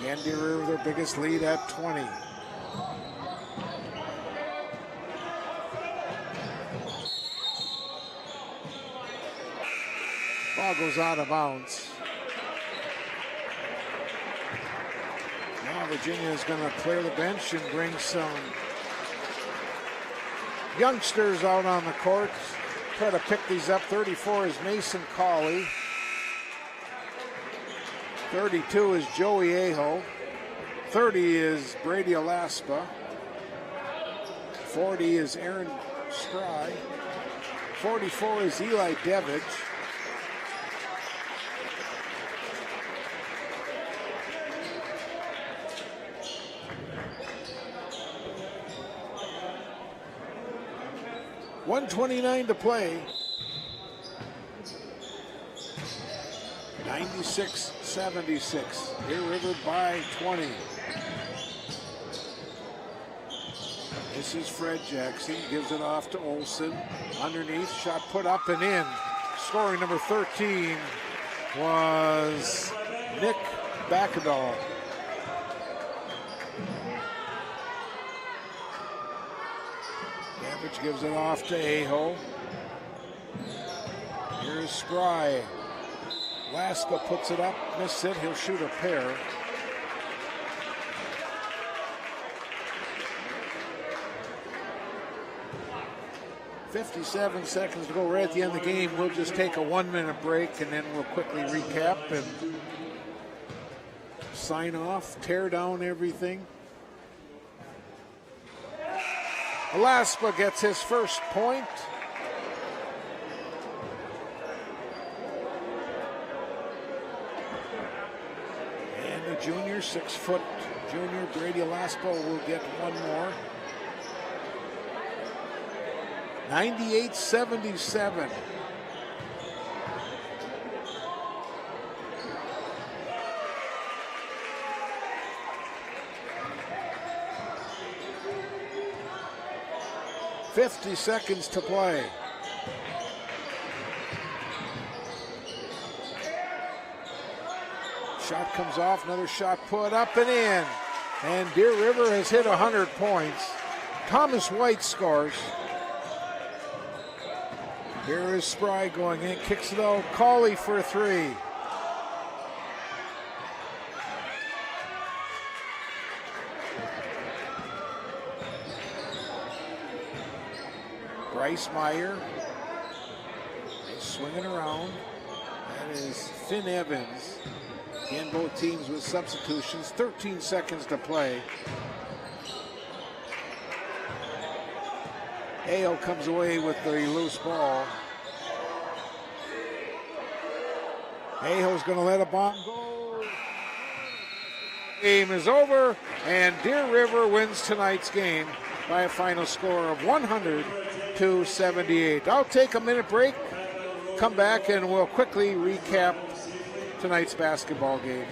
Andy River, their biggest lead at 20. Ball goes out of bounds. Now Virginia is going to clear the bench and bring some youngsters out on the court. Try to pick these up. 34 is Mason Cawley. 32 is Joey Aho. 30 is Brady Alaspa. 40 is Aaron Stry. 44 is Eli Devich. .129 to play. 96-76. Deer River by 20. This is Fred Jackson. Gives it off to Olsen. Underneath, shot put up and in. Scoring number 13 was Nick Backadal. Davich gives it off to Aho. Here's Spry. Laspa puts it up, missed it. He'll shoot a pair. .57 seconds to go right at the end of the game. We'll just take a 1-minute break and then we'll quickly recap and sign off, tear down everything. Alaspa gets his first point. And the junior, 6-foot junior, Brady Alaspa will get one more. 98-77. .50 seconds to play. Shot comes off, another shot put up and in. And Deer River has hit 100 points. Thomas White scores. Here is Spry going in, kicks it out. Cawley for 3. Bryce Meyer is swinging around. That is Finn Evans. Again, both teams with substitutions. 13 seconds to play. Ayo comes away with the loose ball. Ayo's going to let a bomb go. Game is over, and Deer River wins tonight's game by a final score of 100-78. I'll take a minute break, come back, and we'll quickly recap tonight's basketball game.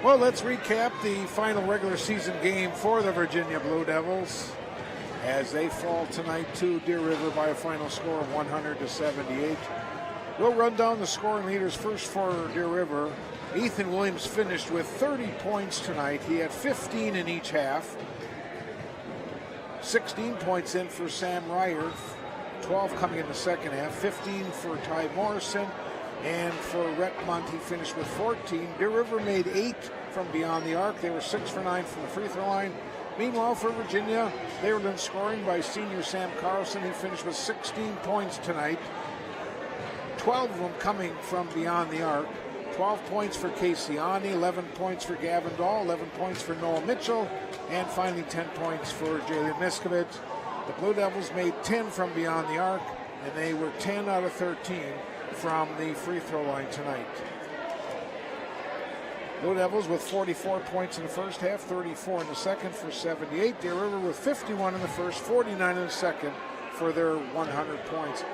Well, let's recap the final regular season game for the Virginia Blue Devils as they fall tonight to Deer River by a final score of 100-78. We'll run down the scoring leaders. First for Deer River, Ethan Williams finished with 30 points tonight. He had 15 in each half. 16 points in for Sam Ryer, 12 coming in the second half, 15 for Ty Morrison, and for Rhett Munt, he finished with 14. Deer River made 8 from beyond the arc. They were 6 for 9 from the free throw line. Meanwhile, for Virginia, they were then scoring by senior Sam Carlson. He finished with 16 points tonight, 12 of them coming from beyond the arc. 12 points for Casey Ani, 11 points for Gavin Dahl, 11 points for Noah Mitchell, and finally 10 points for Jalen Miskovich. The Blue Devils made 10 from beyond the arc, and they were 10 out of 13 from the free throw line tonight. Blue Devils with 44 points in the first half, 34 in the second for 78. Deer River with 51 in the first, 49 in the second for their 100 points.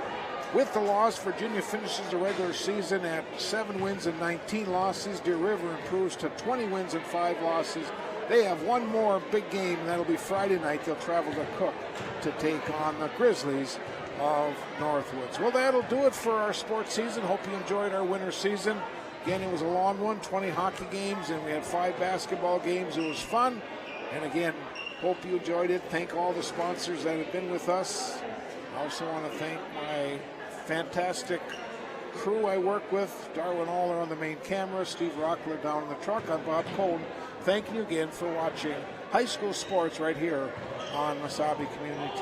With the loss, Virginia finishes the regular season at 7 wins and 19 losses. Deer River improves to 20 wins and 5 losses. They have one more big game, and that'll be Friday night. They'll travel to Cook to take on the Grizzlies of Northwoods. Well, that'll do it for our sports season. Hope you enjoyed our winter season. Again, it was a long one, 20 hockey games, and we had 5 basketball games. It was fun. And again, hope you enjoyed it. Thank all the sponsors that have been with us. I also want to thank my fantastic crew I work with, Darwin Aller on the main camera, Steve Rockler down in the truck. I'm Bob Cohn. Thank you again for watching high school sports right here on Wasabi Community TV.